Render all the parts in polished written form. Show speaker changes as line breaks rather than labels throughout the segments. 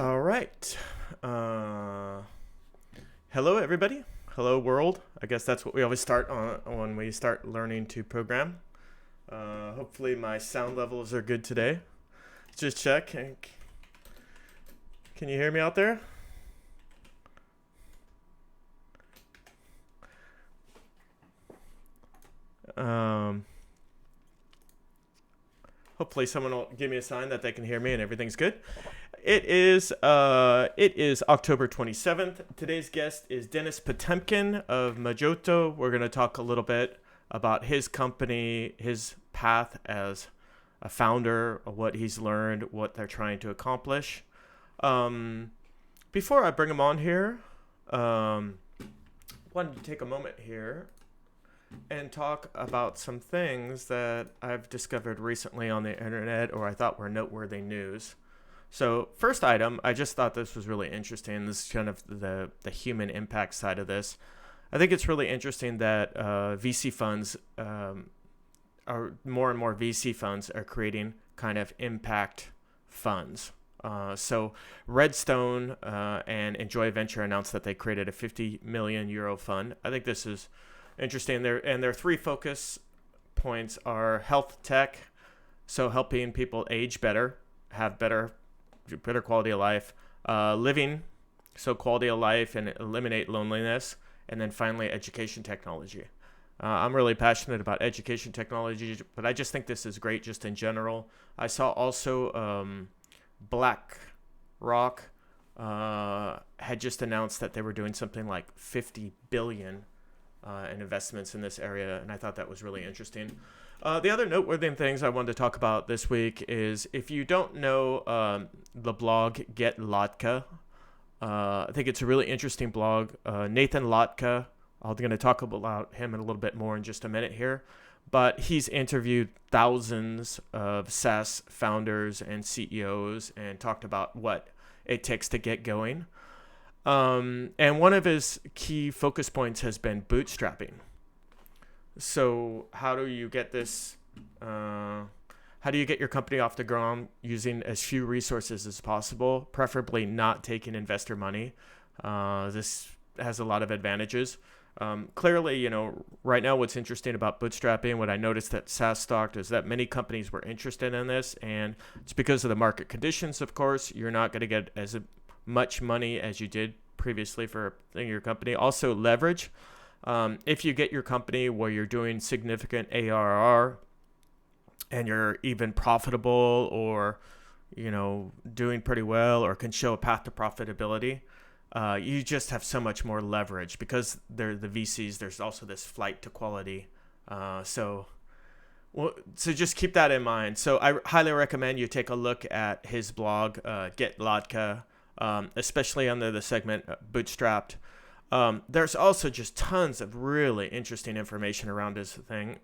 All right. Uh, Hello, everybody. Hello, world. I guess that's what we always start on when we start learning to program. Hopefully, my sound levels are good today. Just check. Can you hear me out there? Um, Hopefully, someone will give me a sign that they can hear me and everything's good. It is October 27th. Today's guest is Denis Potemkin of Majoto. We're going to talk a little bit about his company, his path as a founder, what he's learned, what they're trying to accomplish. Um, Before I bring him on here, um, wanted to take a moment here and talk about some things that I've discovered recently on the internet or I thought were noteworthy news. So, first item, I just thought this was really interesting. This is kind of the human impact side of this. I think it's really interesting that VC funds are more and more VC funds are creating kind of impact funds. So Redstone and Enjoy Venture announced that they created a 50 million euro fund. I think this is interesting. Their three focus points are health tech, so helping people age better, have better quality of life, living, so quality of life and eliminate loneliness, and then finally education technology. I'm really passionate about education technology, but I just think this is great just in general. I saw also BlackRock had just announced that they were doing something like 50 billion in investments in this area, and I thought that was really interesting. The other noteworthy things I wanted to talk about this week is if you don't know the blog Get Lotka, I think it's a really interesting blog. Nathan Lotka, I'm going to talk about him in a little bit more in just a minute here, but he's interviewed thousands of SaaS founders and CEOs and talked about what it takes to get going. And one of his key focus points has been bootstrapping. So how do you get this? How do you get your company off the ground using as few resources as possible, preferably not taking investor money? This has a lot of advantages. Clearly, right now what's interesting about bootstrapping, what I noticed at SaaS Stock is that many companies were interested in this, and it's because of the market conditions, of course. You're not going to get as much money as you did previously for your company. Also, leverage. If you get your company where you're doing significant ARR and you're even profitable or, doing pretty well or can show a path to profitability, you just have so much more leverage because they're the VCs. There's also this flight to quality. So just keep that in mind. So I highly recommend you take a look at his blog, Get Lotka, especially under the segment Bootstrapped. There's also just tons of really interesting information around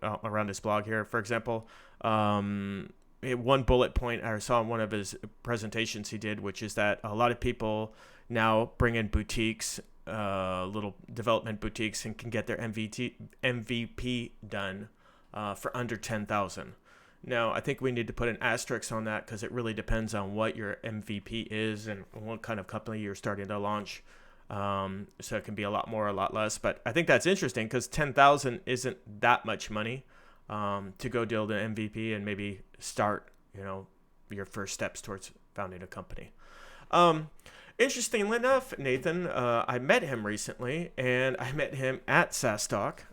around his blog here. For example, one bullet point I saw in one of his presentations he did, which is that a lot of people now bring in boutiques, little development boutiques, and can get their MVP done for under 10,000. Now, I think we need to put an asterisk on that because it really depends on what your MVP is and what kind of company you're starting to launch. So it can be a lot more, a lot less. But I think that's interesting because 10,000 isn't that much money to go build an MVP and maybe start, your first steps towards founding a company. Interestingly enough, Nathan, I met him recently, and I met him at SaaS Talk.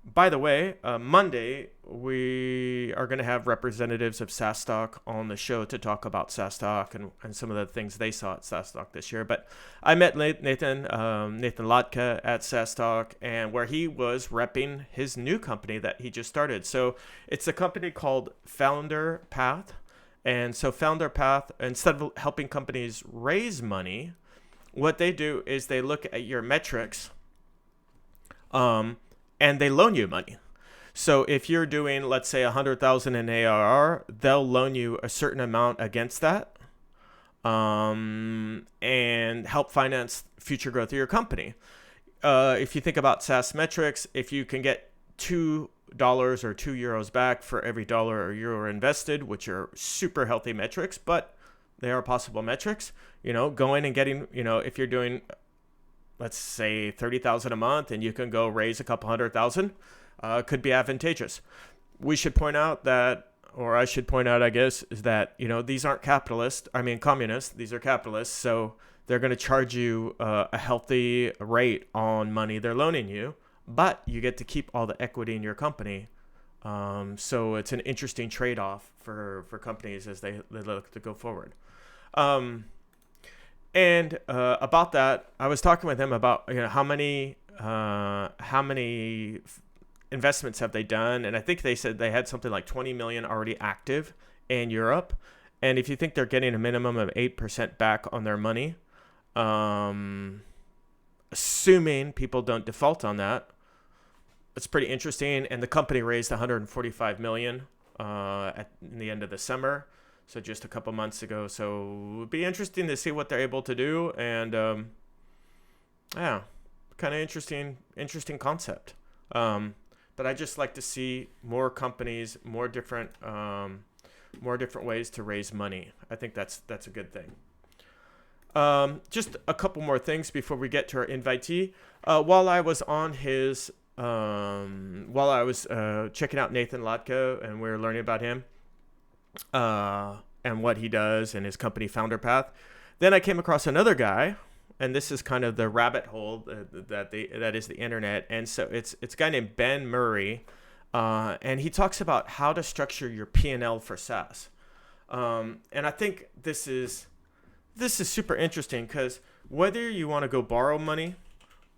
By the way, Monday, we are going to have representatives of SaaS Talk on the show to talk about SaaS Talk and some of the things they saw at SaaS Talk this year. But I met Nathan Lotka at SaaS Talk, and where he was repping his new company that he just started. So it's a company called Founder Path. And so Founder Path, instead of helping companies raise money, what they do is they look at your metrics and they loan you money. So if you're doing, let's say, 100,000 in ARR, they'll loan you a certain amount against that and help finance future growth of your company. If you think about SaaS metrics, if you can get $2 or €2 back for every dollar or euro invested, which are super healthy metrics, but they are possible metrics. Going and getting, if you're doing, let's say 30,000 a month and you can go raise a couple 100,000, could be advantageous. We should point out that, or I should point out, I guess, is that, these aren't communists, these are capitalists. So they're going to charge you a healthy rate on money they're loaning you, but you get to keep all the equity in your company. So it's an interesting trade-off for companies as they look to go forward. And about that, I was talking with him about how many investments have they done, and I think they said they had something like 20 million already active in Europe. And if you think they're getting a minimum of 8% back on their money, assuming people don't default on that, it's pretty interesting. And the company raised 145 million in the end of the summer, so just a couple months ago. So it'd be interesting to see what they're able to do. And kind of interesting concept. But I just like to see more companies, more different ways to raise money. I think that's a good thing. Just a couple more things before we get to our invitee. While I was checking out Nathan Latko and we were learning about him and what he does and his company Founder Path, then I came across another guy. And this is kind of the rabbit hole that is the internet. And so it's a guy named Ben Murray, and he talks about how to structure your P&L for SaaS. And I think this is super interesting because whether you want to go borrow money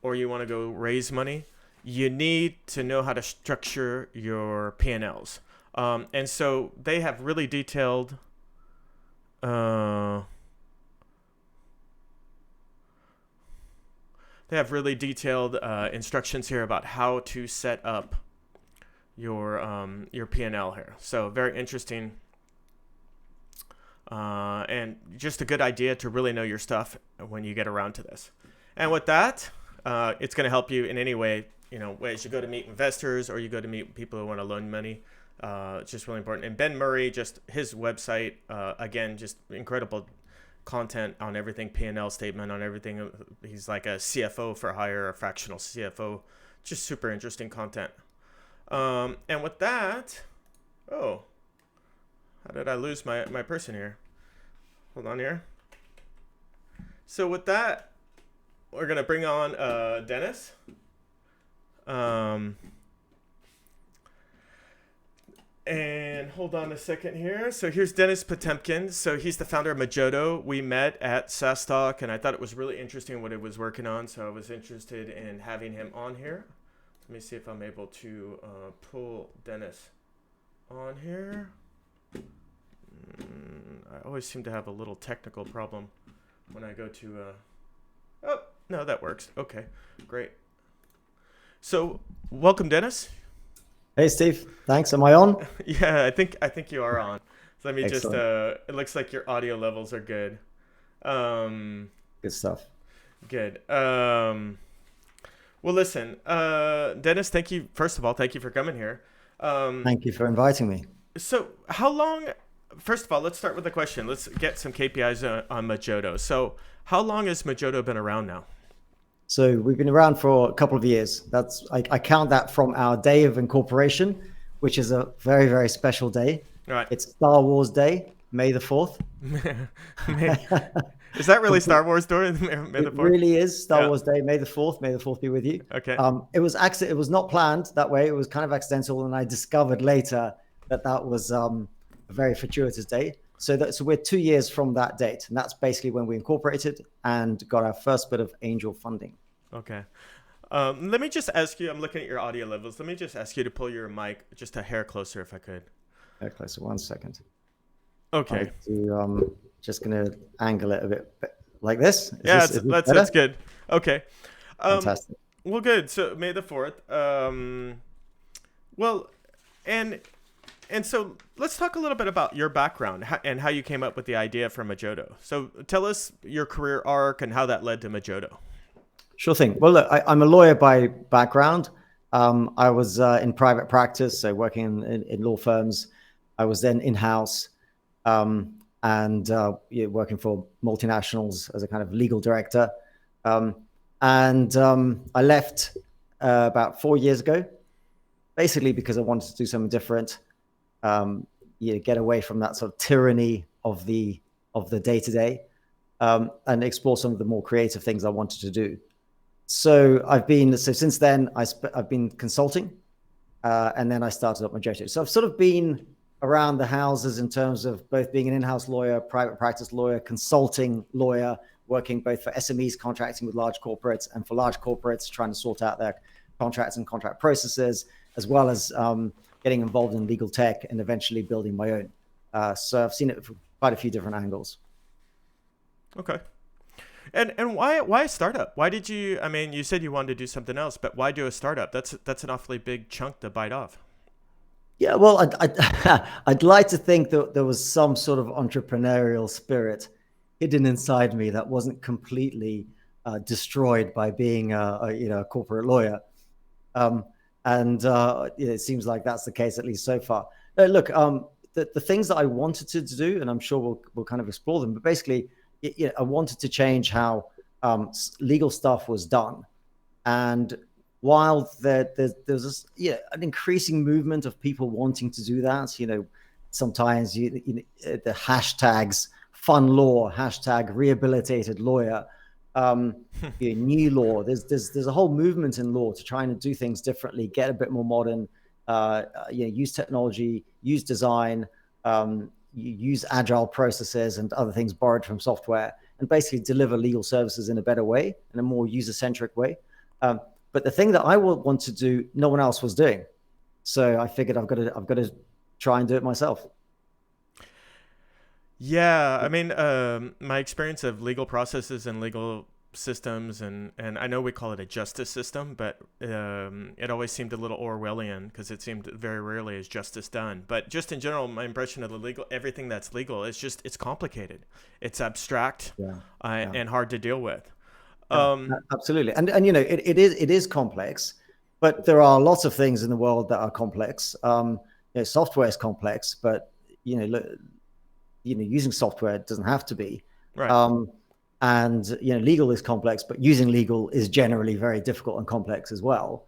or you want to go raise money, you need to know how to structure your P&Ls. And so they have really detailed instructions here about how to set up your P&L here. So very interesting, and just a good idea to really know your stuff when you get around to this. And with that, it's going to help you in any way, ways you go to meet investors or you go to meet people who want to loan money. It's just really important. And Ben Murray, just his website, again, just incredible content on everything, P&L statement on everything. He's like a CFO for hire, a fractional CFO, just super interesting content. And with that, how did I lose my person here? Hold on here. So with that, we're going to bring on Denis. And hold on a second here. So here's Denis Potemkin. So he's the founder of Majoto. We met at SaaS Talk, and I thought it was really interesting what it was working on. So I was interested in having him on here. Let me see if I'm able to pull Denis on here. I always seem to have a little technical problem when I go to... Oh, no, that works. Okay, great. So welcome, Denis.
Hey, Steve. Thanks. Am I on?
Yeah, I think you are on. So let me
Excellent.
just, it looks like your audio levels are good.
Good stuff.
Good. Well, listen, Denis, first of all, thank you for coming here.
Thank you for inviting me.
So how long, first of all, let's start with the question. Let's get some KPIs on Majoto. So how long has Majoto been around now?
So we've been around for a couple of years. I count that from our day of incorporation, which is a very, very special day.
Right.
It's Star Wars Day, May the 4th.
Is that really Star Wars Day? May the 4th?
It really is Star Wars Day, May the 4th. May the 4th be with you.
Okay.
It was not planned that way. It was kind of accidental, and I discovered later that was a very fortuitous day. So we're 2 years from that date, and that's basically when we incorporated and got our first bit of angel funding.
Okay. Let me just ask you, I'm looking at your audio levels. Let me just ask you to pull your mic just a hair closer if I could.
Hair closer, 1 second.
Okay.
Just going to angle it a bit like this.
That's good. Okay.
Fantastic.
Well, good. So May the 4th. Well, and so let's talk a little bit about your background and how you came up with the idea for Majoto. So tell us your career arc and how that led to Majoto.
Sure thing. Well, look, I'm a lawyer by background. I was in private practice, so working in law firms. I was then in-house. And and working for multinationals as a kind of legal director. I left about 4 years ago, basically because I wanted to do something different, get away from that sort of tyranny of the day to day, and explore some of the more creative things I wanted to do. So since then I've been consulting, and then I started up Majoto. So I've sort of been around the houses in terms of both being an in-house lawyer, private practice lawyer, consulting lawyer, working both for SMEs, contracting with large corporates, and for large corporates, trying to sort out their contracts and contract processes, as well as getting involved in legal tech and eventually building my own. So I've seen it from quite a few different angles.
Okay. And why a startup? Why did you? I mean, you said you wanted to do something else, but why do a startup? That's an awfully big chunk to bite off.
Yeah, well, I'd like to think that there was some sort of entrepreneurial spirit hidden inside me that wasn't completely destroyed by being a corporate lawyer. It seems like that's the case, at least so far. Look, the things that I wanted to do, and I'm sure we'll kind of explore them, but basically, I wanted to change how legal stuff was done. And while there's an increasing movement of people wanting to do that, sometimes the hashtags fun law, hashtag rehabilitated lawyer, new law. There's a whole movement in law to try and do things differently, get a bit more modern, use technology, use design, use agile processes and other things borrowed from software, and basically deliver legal services in a better way, in a more user-centric way. But the thing that I want to do, no one else was doing. So I figured I've got to try and do it myself.
Yeah, I mean, my experience of legal processes and legal systems, and I know we call it a justice system, but it always seemed a little Orwellian because it seemed very rarely is justice done. But just in general, my impression of everything that's legal is just it's complicated, it's abstract, and hard to deal with.
Absolutely, and it is complex, but there are lots of things in the world that are complex. Software is complex, but using software doesn't have to be.
Right.
Legal is complex, but using legal is generally very difficult and complex as well.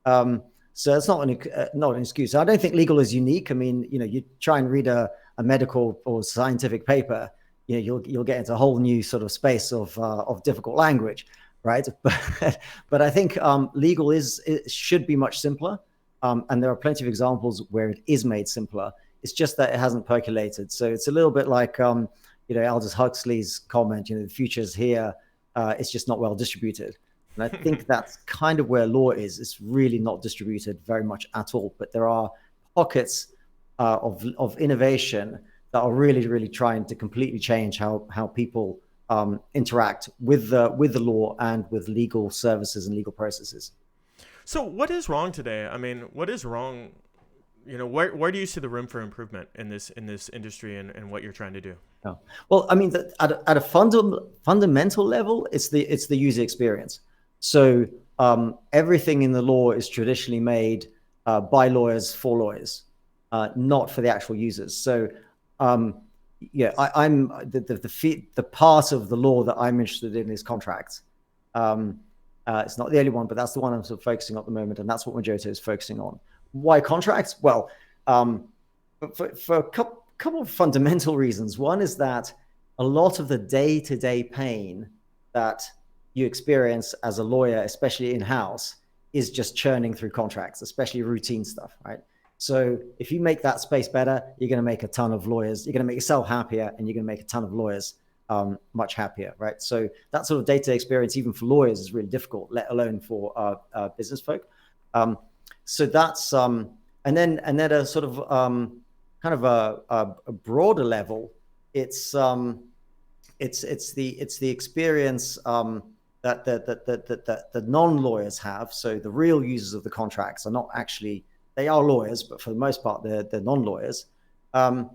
So it's not an excuse. I don't think legal is unique. I mean, you try and read a medical or scientific paper, you'll get into a whole new sort of space of difficult language, right? But I think legal it should be much simpler, and there are plenty of examples where it is made simpler. It's just that it hasn't percolated. So it's a little bit like Aldous Huxley's comment, the future's here, it's just not well distributed. And I think that's kind of where law is. It's really not distributed very much at all. But there are pockets of innovation that are really, really trying to completely change how people interact with the law and with legal services and legal processes.
So what is wrong today? I mean, what is wrong? Where do you see the room for improvement in this industry and what you're trying to do?
Oh. Well, I mean, at a fundamental level, it's the user experience. So everything in the law is traditionally made by lawyers for lawyers, not for the actual users. So I'm the part of the law that I'm interested in is contracts. It's not the only one, but that's the one I'm sort of focusing on at the moment, and that's what Majoto is focusing on. Why contracts? Well, for a couple of fundamental reasons. One is that a lot of the day-to-day pain that you experience as a lawyer, especially in-house, is just churning through contracts, especially routine stuff, right? So if you make that space better, you're going to make a ton of lawyers. You're going to make yourself happier, and you're going to make a ton of lawyers much happier, right? So that sort of day-to-day experience, even for lawyers, is really difficult, let alone for business folk. So that's and then a sort of kind of a broader level. It's the experience that the non-lawyers have. So the real users of the contracts are not actually, they are lawyers, but for the most part they're non-lawyers. And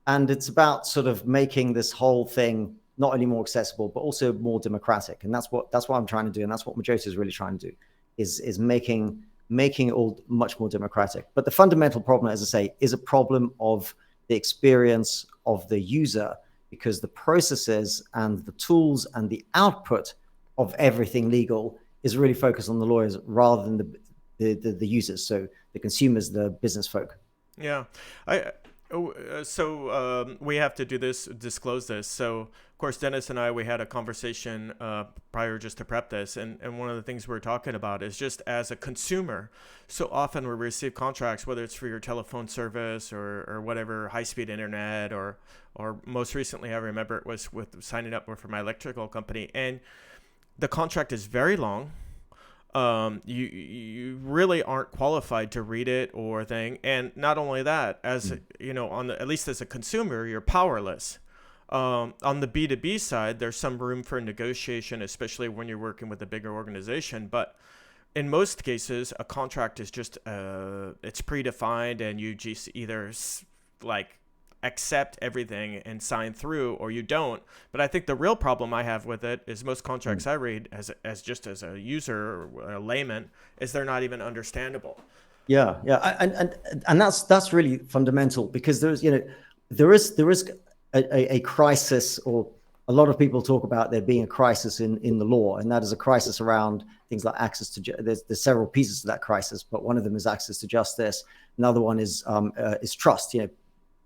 it's about sort of making this whole thing not only more accessible but also more democratic. And that's what I'm trying to do, and that's what Majoto is really trying to do, is making it all much more democratic. But the fundamental problem, as I say, is a problem of the experience of the user because the processes and the tools and the output of everything legal is really focused on the lawyers rather than the users, so the consumers, the business folk.
Yeah, I we have to do this, disclose this. So of course, Dennis and I, we had a conversation prior just to prep this, and one of the things we're talking about is just as a consumer. So often we receive contracts, whether it's for your telephone service or whatever, high speed internet, or most recently I remember it was with signing up for my electrical company, and the contract is very long. You really aren't qualified to read it or thing. And not only that, as you know, at least as a consumer, you're powerless. On the B2B side, there's some room for negotiation, especially when you're working with a bigger organization. But in most cases, a contract is just it's predefined, and you just either like accept everything and sign through, or you don't. But I think the real problem I have with it is most contracts I read as just as a user or a layman is they're not even understandable.
Yeah, yeah, and that's really fundamental, because there is a crisis, or a lot of people talk about there being a crisis in the law, and that is a crisis around things like access to there's several pieces to that crisis, but one of them is access to justice. Another one is trust.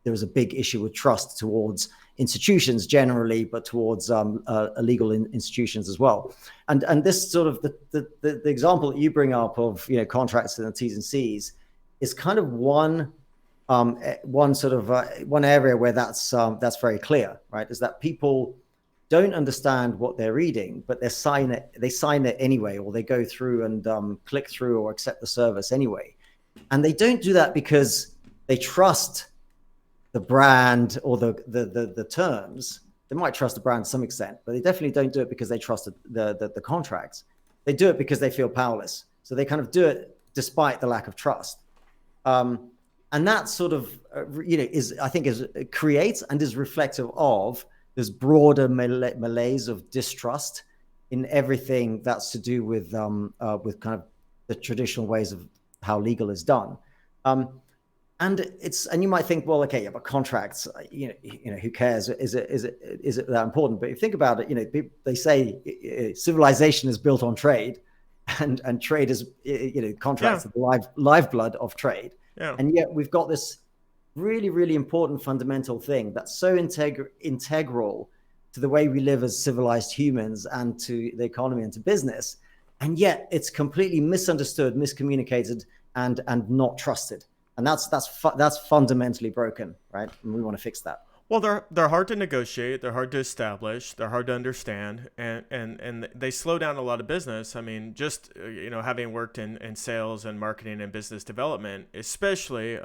There was a big issue with trust towards institutions generally, but towards illegal institutions as well. And this sort of the example that you bring up of contracts and the T's and C's is kind of one area where that's very clear, right? Is that people don't understand what they're reading, but they sign it anyway, or they go through and click through or accept the service anyway. And they don't do that because they trust the brand or the terms. They might trust the brand to some extent, but they definitely don't do it because they trust the contracts. They do it because they feel powerless. So they kind of do it despite the lack of trust. And that sort of, creates and is reflective of this broader malaise of distrust in everything that's to do with kind of the traditional ways of how legal is done. And you might think, well, okay, yeah, but contracts, who cares? Is it that important? But if you think about it, they say civilization is built on trade, and trade is, contracts are the lifeblood of trade.
Yeah.
And yet we've got this really, really important fundamental thing that's so integral to the way we live as civilized humans and to the economy and to business. And yet it's completely misunderstood, miscommunicated, and not trusted. And that's fundamentally broken, right? And we want to fix that.
Well, they're hard to negotiate, they're hard to establish, they're hard to understand, and they slow down a lot of business. I mean, just having worked in sales and marketing and business development, especially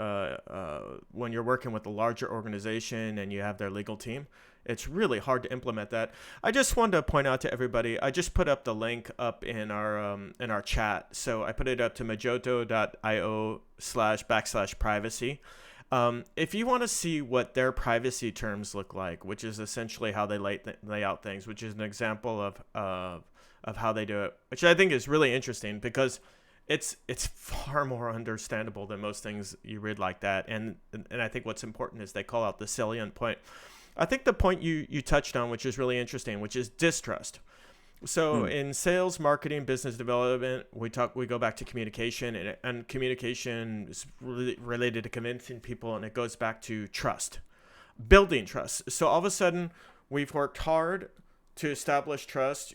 when you're working with a larger organization and you have their legal team, it's really hard to implement that. I just wanted to point out to everybody, I just put up the link up in our chat. So I put it up to majoto.io//privacy. If you want to see what their privacy terms look like, which is essentially how they lay out things, which is an example of how they do it, which I think is really interesting because it's far more understandable than most things you read like that. And I think what's important is they call out the salient point. I think the point you touched on, which is really interesting, which is distrust. So in sales, marketing, business development, we go back to communication, and communication is really related to convincing people, and it goes back to trust, building trust. So all of a sudden, we've worked hard to establish trust,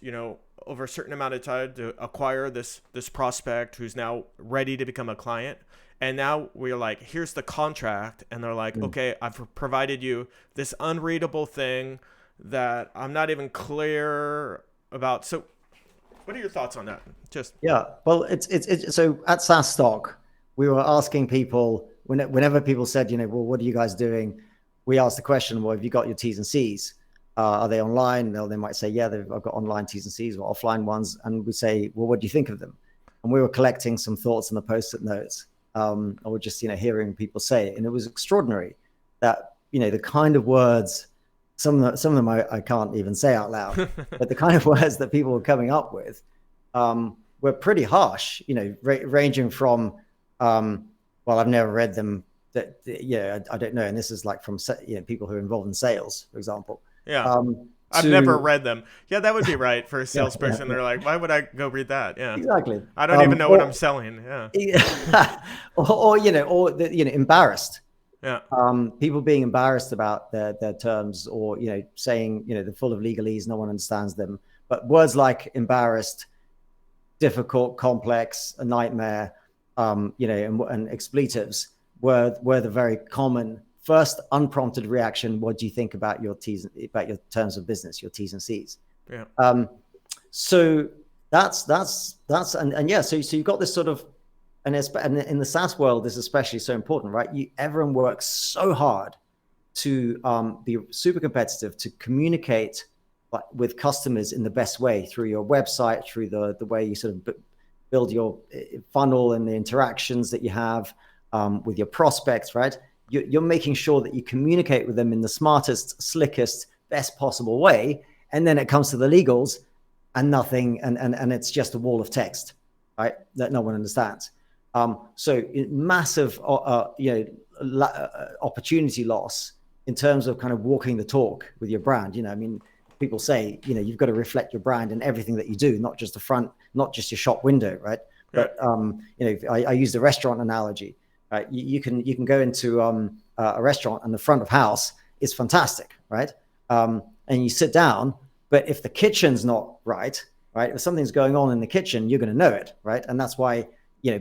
over a certain amount of time to acquire this prospect who's now ready to become a client. And now we're like, here's the contract. And they're like, okay, I've provided you this unreadable thing that I'm not even clear about. So what are your thoughts on that?
Well, it's so at SaaS Stock, we were asking people whenever people said, well, what are you guys doing? We asked the question, well, have you got your T's and C's? Are they online? They might say, yeah, I've got online T's and C's or offline ones. And we say, well, what do you think of them? And we were collecting some thoughts in the Post-it notes. Or just, hearing people say it. And it was extraordinary that, the kind of words, some of them I can't even say out loud, but the kind of words that people were coming up with were pretty harsh, ranging from, well, I've never read them, I don't know. And this is like from, people who are involved in sales, for example.
Yeah.
Um,
I've never
to
read them. Yeah, that would be right for a
yeah, yeah,
salesperson.
yeah,
They're like, why would I go read that? Yeah.
exactly.
I don't even know what I'm
Or
selling. Yeah.
or embarrassed.
Yeah.
People being embarrassed about their terms, or saying they're full of legalese, no one understands them. But words like embarrassed, difficult, complex, a nightmare, and expletives were the very common first unprompted reaction. What do you think about your terms of business, your T's and C's?
Yeah.
So and yeah, so you've got this sort of, and in the SaaS world, this is especially so important, right? Everyone works so hard to be super competitive, to communicate with customers in the best way through your website, through the way you sort of build your funnel and the interactions that you have with your prospects, right? You're making sure that you communicate with them in the smartest, slickest, best possible way. And then it comes to the legals, and nothing, and it's just a wall of text, right? That no one understands. So massive, opportunity loss in terms of kind of walking the talk with your brand. I mean, people say, you've got to reflect your brand in everything that you do, not just the front, not just your shop window, right?
Yeah.
But I use the restaurant analogy, right? You can go into a restaurant and the front of house is fantastic, right? And you sit down, but if the kitchen's not right, if something's going on in the kitchen, you're going to know it, right? And that's why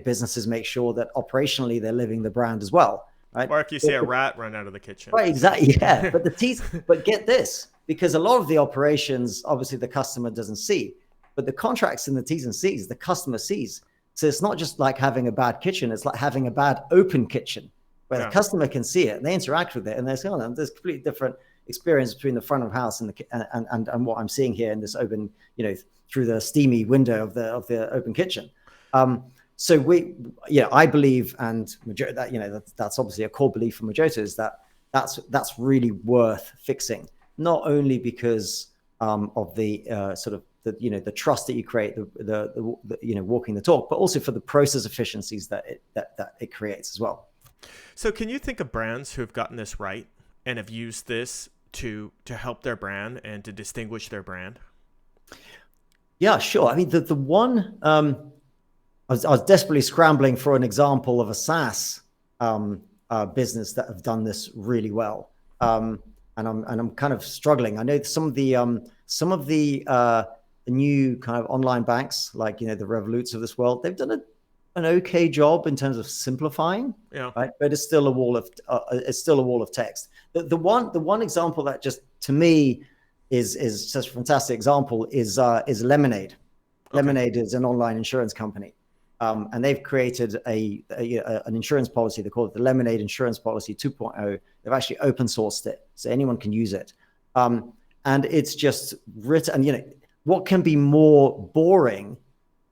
businesses make sure that operationally they're living the brand as well, right?
Or if you see a rat run out of the kitchen.
Right, exactly, yeah. But get this, because a lot of the operations, obviously, the customer doesn't see, but the contracts and the T's and C's, the customer sees. So it's not just like having a bad kitchen; it's like having a bad open kitchen, where the customer can see it and they interact with it, and they're saying, "Oh, there's a completely different experience between the front of house and what I'm seeing here in this open, through the steamy window of the open kitchen." So I believe, and that's obviously a core belief for Majoto, is that's really worth fixing, not only because of the sort of the trust that you create, the walking the talk, but also for the process efficiencies that it creates as well.
So can you think of brands who have gotten this right and have used this to help their brand and to distinguish their brand?
Yeah, sure. I mean, the one I was desperately scrambling for an example of a SaaS business that have done this really well, and I'm kind of struggling. I know some of the new kind of online banks, like the Revoluts of this world, they've done an okay job in terms of simplifying, right? But it's still a wall of text. The one example that just to me is such a fantastic example is Lemonade. Okay. Lemonade is an online insurance company. And they've created an insurance policy. They call it the Lemonade Insurance Policy 2.0. They've actually open sourced it, so anyone can use it. And it's just written. And what can be more boring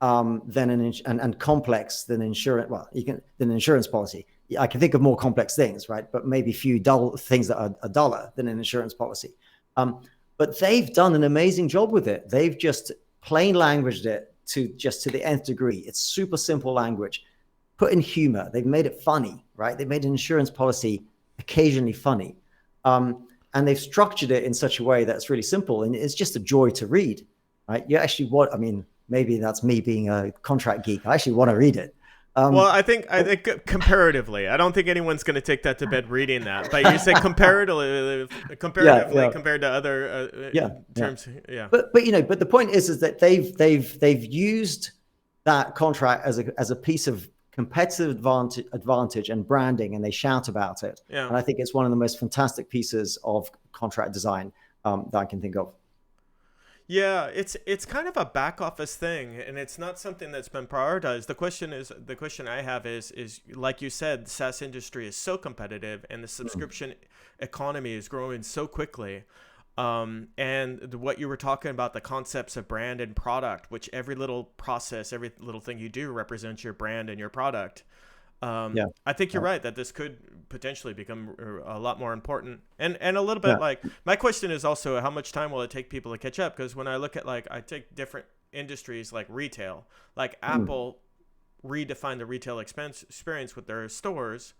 than and complex than insurance? Well, than an insurance policy. I can think of more complex things, right? But maybe few dull things that are duller than an insurance policy. But they've done an amazing job with it. They've just plain languaged it to the nth degree. It's super simple language, put in humor. They've made it funny, right? They've made an insurance policy occasionally funny. And they've structured it in such a way that's really simple. And it's just a joy to read, right? You actually maybe that's me being a contract geek. I actually want to read it.
Well, I think comparatively, I don't think anyone's going to take that to bed reading that. But you say comparatively compared to other terms. Yeah.
But the point is that they've used that contract as a piece of competitive advantage and branding, and they shout about it.
Yeah.
And I think it's one of the most fantastic pieces of contract design that I can think of.
Yeah, it's kind of a back office thing, and it's not something that's been prioritized. The question I have is like you said, the SaaS industry is so competitive, and the subscription economy is growing so quickly. And what you were talking about, the concepts of brand and product, which every little process, every little thing you do represents your brand and your product. I think you're right that this could potentially become a lot more important, and a little bit like my question is also how much time will it take people to catch up? Because when I look at I take different industries like retail, like Apple redefined the retail experience with their stores,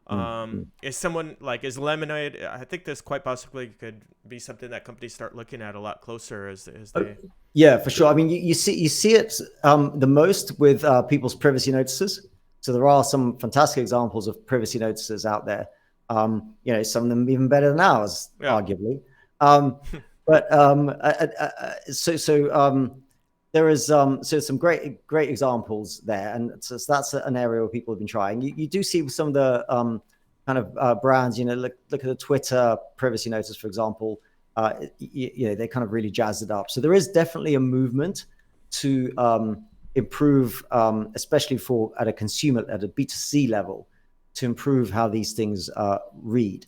Mm, mm.
Is someone like is Lemonade? I think this quite possibly could be something that companies start looking at a lot closer as
Oh,
they.
yeah, for sure. I mean, you see it the most with people's privacy notices. So there are some fantastic examples of privacy notices out there. Some of them even better than ours,
Yeah.
arguably. But there is some great examples there, and so that's an area where people have been trying. You do see some of the kind of brands. Look at the Twitter privacy notice, for example. They kind of really jazzed it up. So there is definitely a movement to improve, especially at a consumer, at a B2C level, to improve how these things read.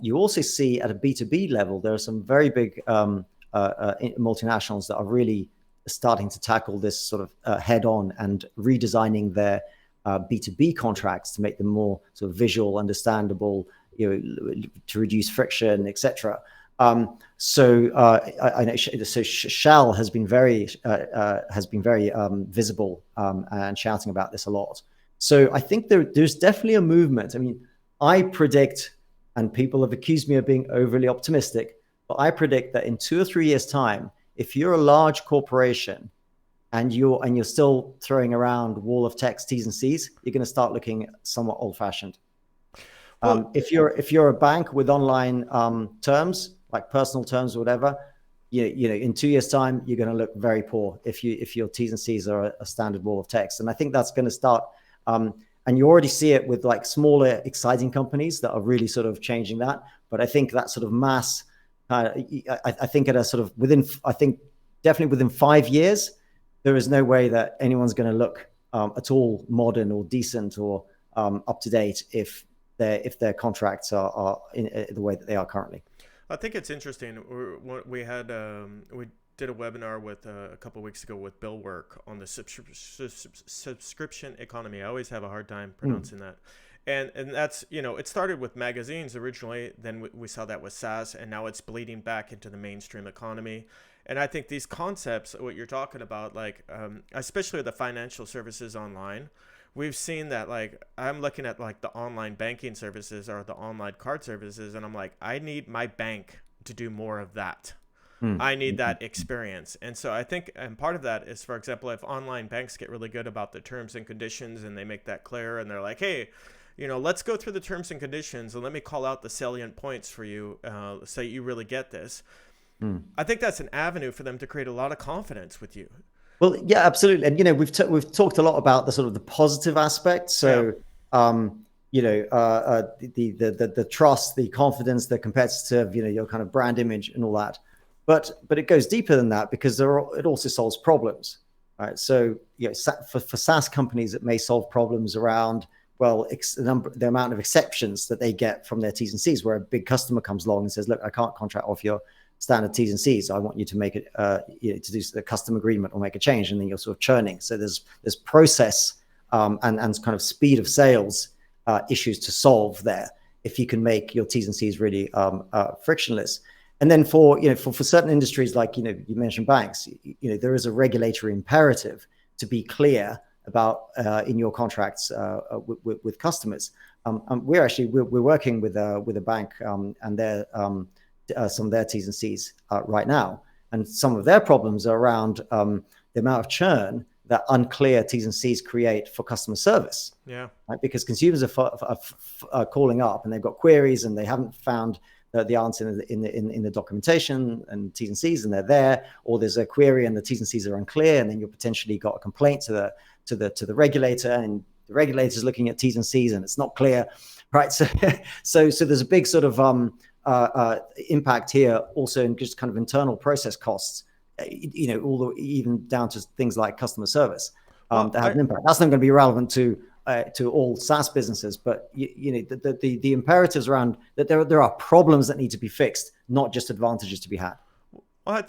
You also see at a B2B level, there are some very big multinationals that are really starting to tackle this sort of head on and redesigning their B2B contracts to make them more sort of visual, understandable, to reduce friction, etc. I know Shell has been very visible and shouting about this a lot. So I think there's definitely a movement. I mean, I predict, and people have accused me of being overly optimistic, but I predict that in 2 or 3 years' time, if you're a large corporation and you're still throwing around wall of text T's and C's, you're going to start looking somewhat old-fashioned.
Well,
If you're a bank with online terms, like personal terms or whatever, in 2 years' time, you're going to look very poor if your T's and C's are a standard wall of text. And I think that's going to start. And you already see it with like smaller, exciting companies that are really sort of changing that. But I think that sort of mass, I think at a sort of I think definitely within 5 years, there is no way that anyone's going to look at all modern or decent or up to date if their contracts are in the way that they are currently.
I think it's interesting. We did a webinar with a couple of weeks ago with Bill Work on the subscription economy. I always have a hard time pronouncing that. And that's, it started with magazines originally, then we saw that with SaaS, and now it's bleeding back into the mainstream economy. And I think these concepts, what you're talking about, like especially with the financial services online, we've seen that, like, I'm looking at like the online banking services or the online card services, and I'm like, I need my bank to do more of that. I need that experience. And so I think, and part of that is, for example, if online banks get really good about the terms and conditions and they make that clear and they're like, hey, let's go through the terms and conditions and let me call out the salient points for you so you really get this. I think that's an avenue for them to create a lot of confidence with you.
Well, yeah, absolutely. And we've talked a lot about the sort of the positive aspect. So the trust, the confidence, the competitive, your kind of brand image and all that. But it goes deeper than that because it also solves problems, right? So for SaaS companies, it may solve problems around the amount of exceptions that they get from their T's and C's, where a big customer comes along and says, look, I can't contract off your standard T's and C's. I want you to make it, to do the custom agreement or make a change, and then you're sort of churning. So there's process and kind of speed of sales issues to solve there if you can make your T's and C's really frictionless. And then for certain industries, like you mentioned banks, there is a regulatory imperative to be clear about in your contracts with customers. We're working with a bank and their some of their T's and C's right now, and some of their problems are around the amount of churn that unclear T's and C's create for customer service.
Yeah,
right? Because consumers are calling up and they've got queries and they haven't found the answer in the documentation and T's and C's, and they're there, or there's a query and the T's and C's are unclear, and then you've potentially got a complaint to the regulator, and the regulator's looking at T's and C's and it's not clear, right? So there's a big sort of impact here also in just kind of internal process costs, even down to things like customer service that have an impact. That's not going to be relevant to all SaaS businesses, but the imperatives around that there are problems that need to be fixed, not just advantages to be had.
Well,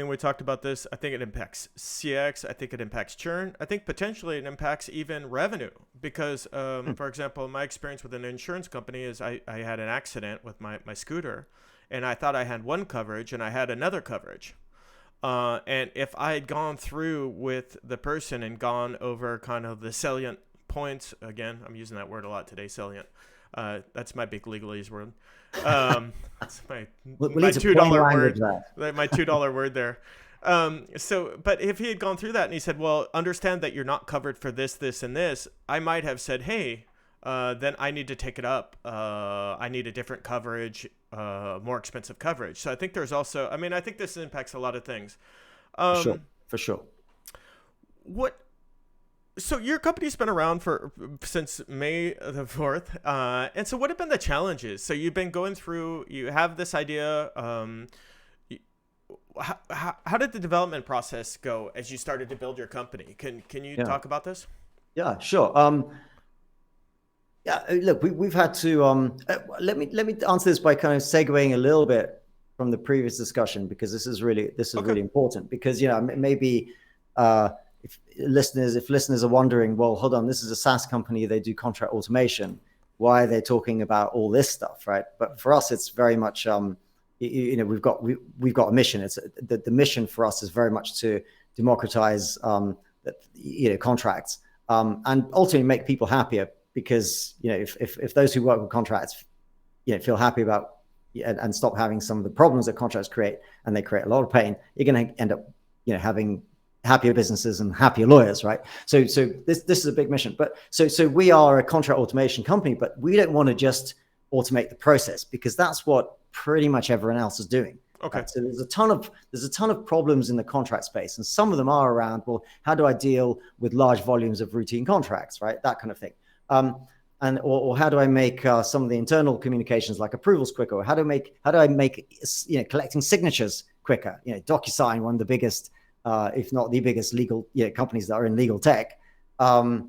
we talked about this. I think it impacts CX. I think it impacts churn. I think potentially it impacts even revenue because, for example, my experience with an insurance company is I had an accident with my scooter, and I thought I had one coverage and I had another coverage. And if I had gone through with the person and gone over kind of the salient points, again, I'm using that word a lot today, salient, That's my big legalese word. That's
We
my
need to plain
$2
language
word.
that.
My $2 word there. So, but if he had gone through that and he said, "Well, understand that you're not covered for this, this, and this," I might have said, "Hey, then I need to take it up. I need a different coverage, more expensive coverage." So I think there's also, I mean, I think this impacts a lot of things.
For sure,
Um,
for sure.
what So your company's been around for since May the 4th, and so what have been the challenges? So you've been going through. You have this idea. How did the development process go as you started to build your company? Can you
Yeah,
talk about this?
yeah, sure. Yeah, look, we've had to. Let me answer this by kind of segueing a little bit from the previous discussion, because this is really
Okay.
important, because maybe uh, if listeners are wondering, well, hold on, this is a SaaS company, they do contract automation. Why are they talking about all this stuff, right? But for us, it's very much we've got a mission. It's the mission for us is very much to democratize contracts, and ultimately make people happier, because if those who work with contracts feel happy about and stop having some of the problems that contracts create, and they create a lot of pain, you're going to end up having happier businesses and happier lawyers, right? So this is a big mission. But so we are a contract automation company, but we don't want to just automate the process, because that's what pretty much everyone else is doing.
Okay.
Right? So there's a ton of problems in the contract space, and some of them are around, well, how do I deal with large volumes of routine contracts, right? That kind of thing. Or how do I make some of the internal communications like approvals quicker? Or how do I make collecting signatures quicker? DocuSign, one of the biggest, if not the biggest legal companies that are in legal tech, do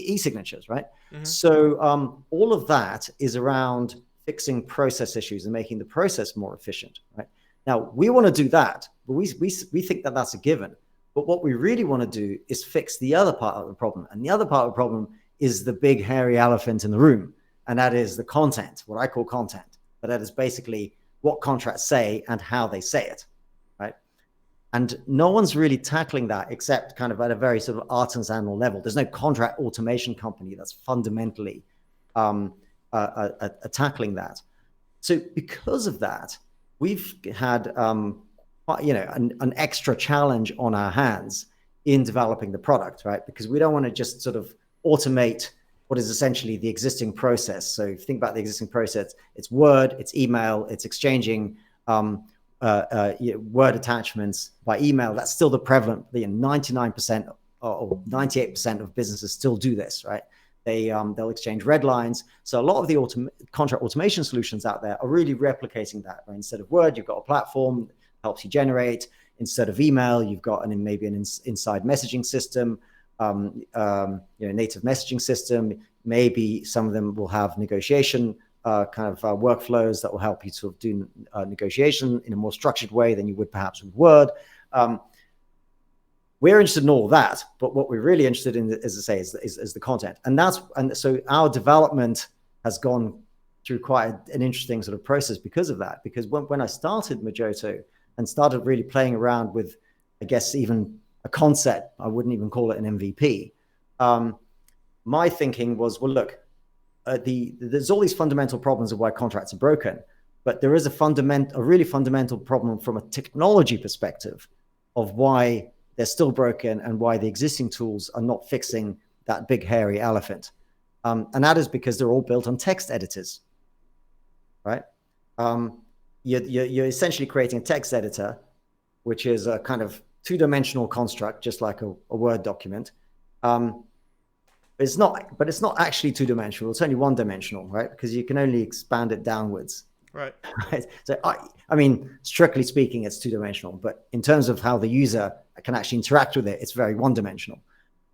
e-signatures, right?
Mm-hmm.
So all of that is around fixing process issues and making the process more efficient, right? Now we want to do that, but we think that that's a given. But what we really want to do is fix the other part of the problem. And the other part of the problem is the big hairy elephant in the room. And that is the content, what I call content. But that is basically what contracts say and how they say it, right? And no one's really tackling that except kind of at a very sort of artisanal level. There's no contract automation company that's fundamentally tackling that. So because of that, we've had an extra challenge on our hands in developing the product, right? Because we don't want to just sort of automate what is essentially the existing process. So if you think about the existing process, it's Word, it's email, it's exchanging Word attachments by email. That's still the prevalent. 99% or 98% of businesses still do this, right? They'll exchange red lines. So a lot of the contract automation solutions out there are really replicating that. Right? Instead of Word, you've got a platform that helps you generate. Instead of email, you've got maybe an inside messaging system, native messaging system. Maybe some of them will have negotiation workflows that will help you sort of do negotiation in a more structured way than you would perhaps with Word. We're interested in all of that, but what we're really interested in, as I say, is the content, and so our development has gone through quite an interesting sort of process because of that. Because when I started Majoto and started really playing around with, I guess, even a concept, I wouldn't even call it an MVP. My thinking was, well, look, there's all these fundamental problems of why contracts are broken, but there is a really fundamental problem from a technology perspective of why they're still broken and why the existing tools are not fixing that big hairy elephant. And that is because they're all built on text editors, right? You're essentially creating a text editor, which is a kind of two-dimensional construct, just like a Word document. It's not actually two-dimensional. It's only one-dimensional, right? Because you can only expand it downwards.
Right.
Right? So I mean, strictly speaking, it's two-dimensional, but in terms of how the user can actually interact with it, it's very one-dimensional.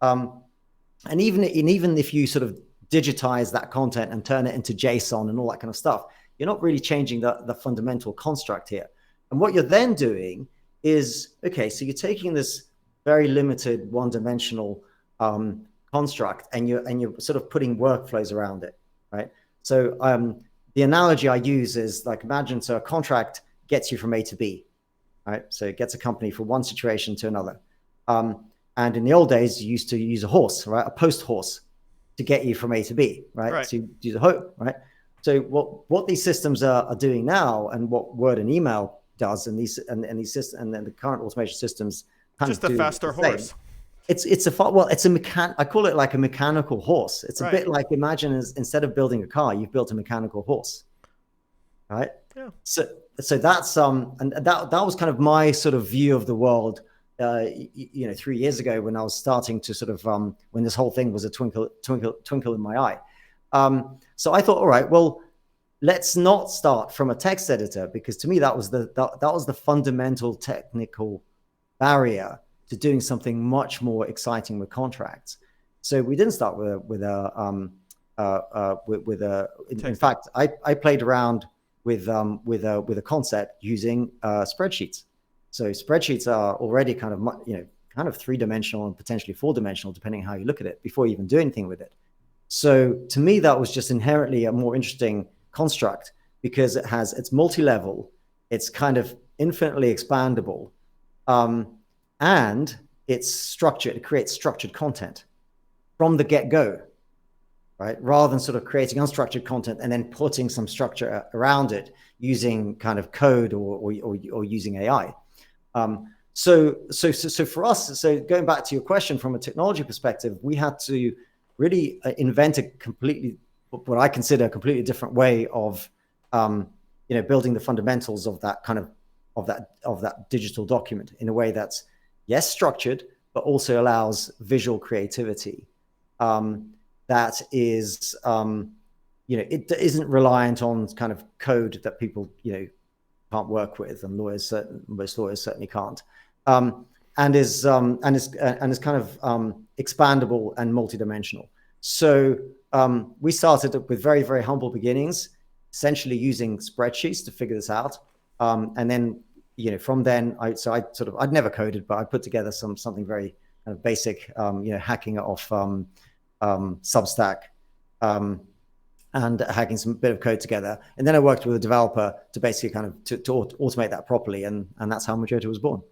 And even if you sort of digitize that content and turn it into JSON and all that kind of stuff, you're not really changing the fundamental construct here. And what you're then doing is, okay, so you're taking this very limited one-dimensional construct and you're sort of putting workflows around it, right? So the analogy I use is like, imagine, so a contract gets you from A to B, right? So it gets a company from one situation to another. And in the old days, you used to use a horse, right? A post horse to get you from A to B, right?
Right.
So you use a hope, right? So what these systems are doing now, and what Word and email does, and these systems, and then the current automation systems kind of
Just a
do
faster
the same.
horse.
I call it like a mechanical horse. It's a
Right.
bit like, imagine instead of building a car, you've built a mechanical horse, right?
Yeah.
So that's and that was kind of my sort of view of the world, 3 years ago, when I was starting to sort of when this whole thing was a twinkle in my eye. So I thought, all right, well, let's not start from a text editor, because to me that was the fundamental technical barrier to doing something much more exciting with contracts. So we didn't start with a in fact, I played around with a concept using spreadsheets. So spreadsheets are already kind of three-dimensional and potentially four-dimensional, depending on how you look at it, before you even do anything with it. So to me, that was just inherently a more interesting construct, because it's multi-level, it's kind of infinitely expandable, and it's structured. It creates structured content from the get-go, right? Rather than sort of creating unstructured content and then putting some structure around it using kind of code or using AI. So for us, so going back to your question, from a technology perspective, we had to really invent what I consider a completely different way of building the fundamentals of that kind of that digital document in a way that's, yes, structured, but also allows visual creativity. That is, it isn't reliant on kind of code that people, can't work with, and most lawyers certainly can't, and is kind of expandable and multidimensional. So we started with very, very humble beginnings, essentially using spreadsheets to figure this out, and then from then I'd never coded, but I put together something very kind of basic, hacking it off Substack, and hacking some bit of code together. And then I worked with a developer to basically kind of to automate that properly. And that's how Majoto was born.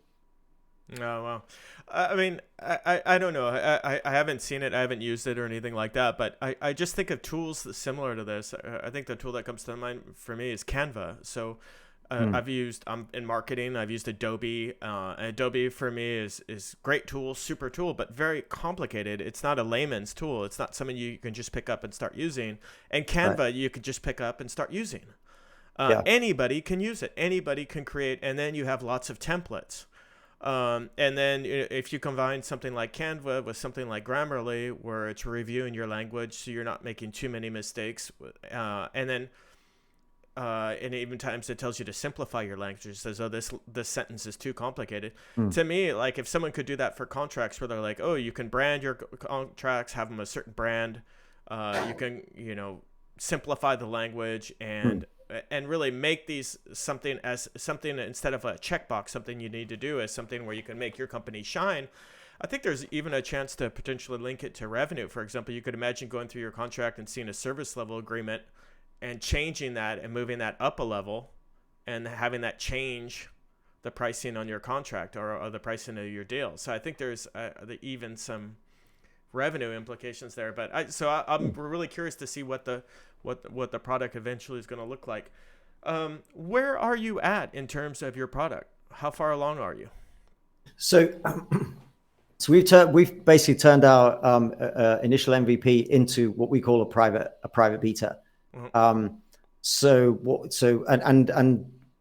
Oh, wow. I mean, I don't know. I haven't seen it. I haven't used it or anything like that. But I just think of tools similar to this. I think the tool that comes to mind for me is Canva. So I've used in marketing, I've used Adobe. Adobe for me is great tool, super tool, but very complicated. It's not a layman's tool. It's not something you can just pick up and start using. And Canva, right, you could just pick up and start using. Anybody can use it. Anybody can create, and then you have lots of templates. And then if you combine something like Canva with something like Grammarly, where it's reviewing your language, so you're not making too many mistakes, and then and even times it tells you to simplify your language. It says, oh, this sentence is too complicated. To me, like, if someone could do that for contracts, where they're like, oh, you can brand your contracts, have them a certain brand, you can simplify the language and really make these something instead of a checkbox, something you need to do as something where you can make your company shine. I think there's even a chance to potentially link it to revenue. For example, you could imagine going through your contract and seeing a service level agreement and changing that and moving that up a level and having that change the pricing on your contract or the pricing of your deal. So I think there's even some revenue implications there. But I'm really curious to see what the product eventually is going to look like. Where are you at in terms of your product? How far along are you?
So we've basically turned our initial MVP into what we call a private beta. And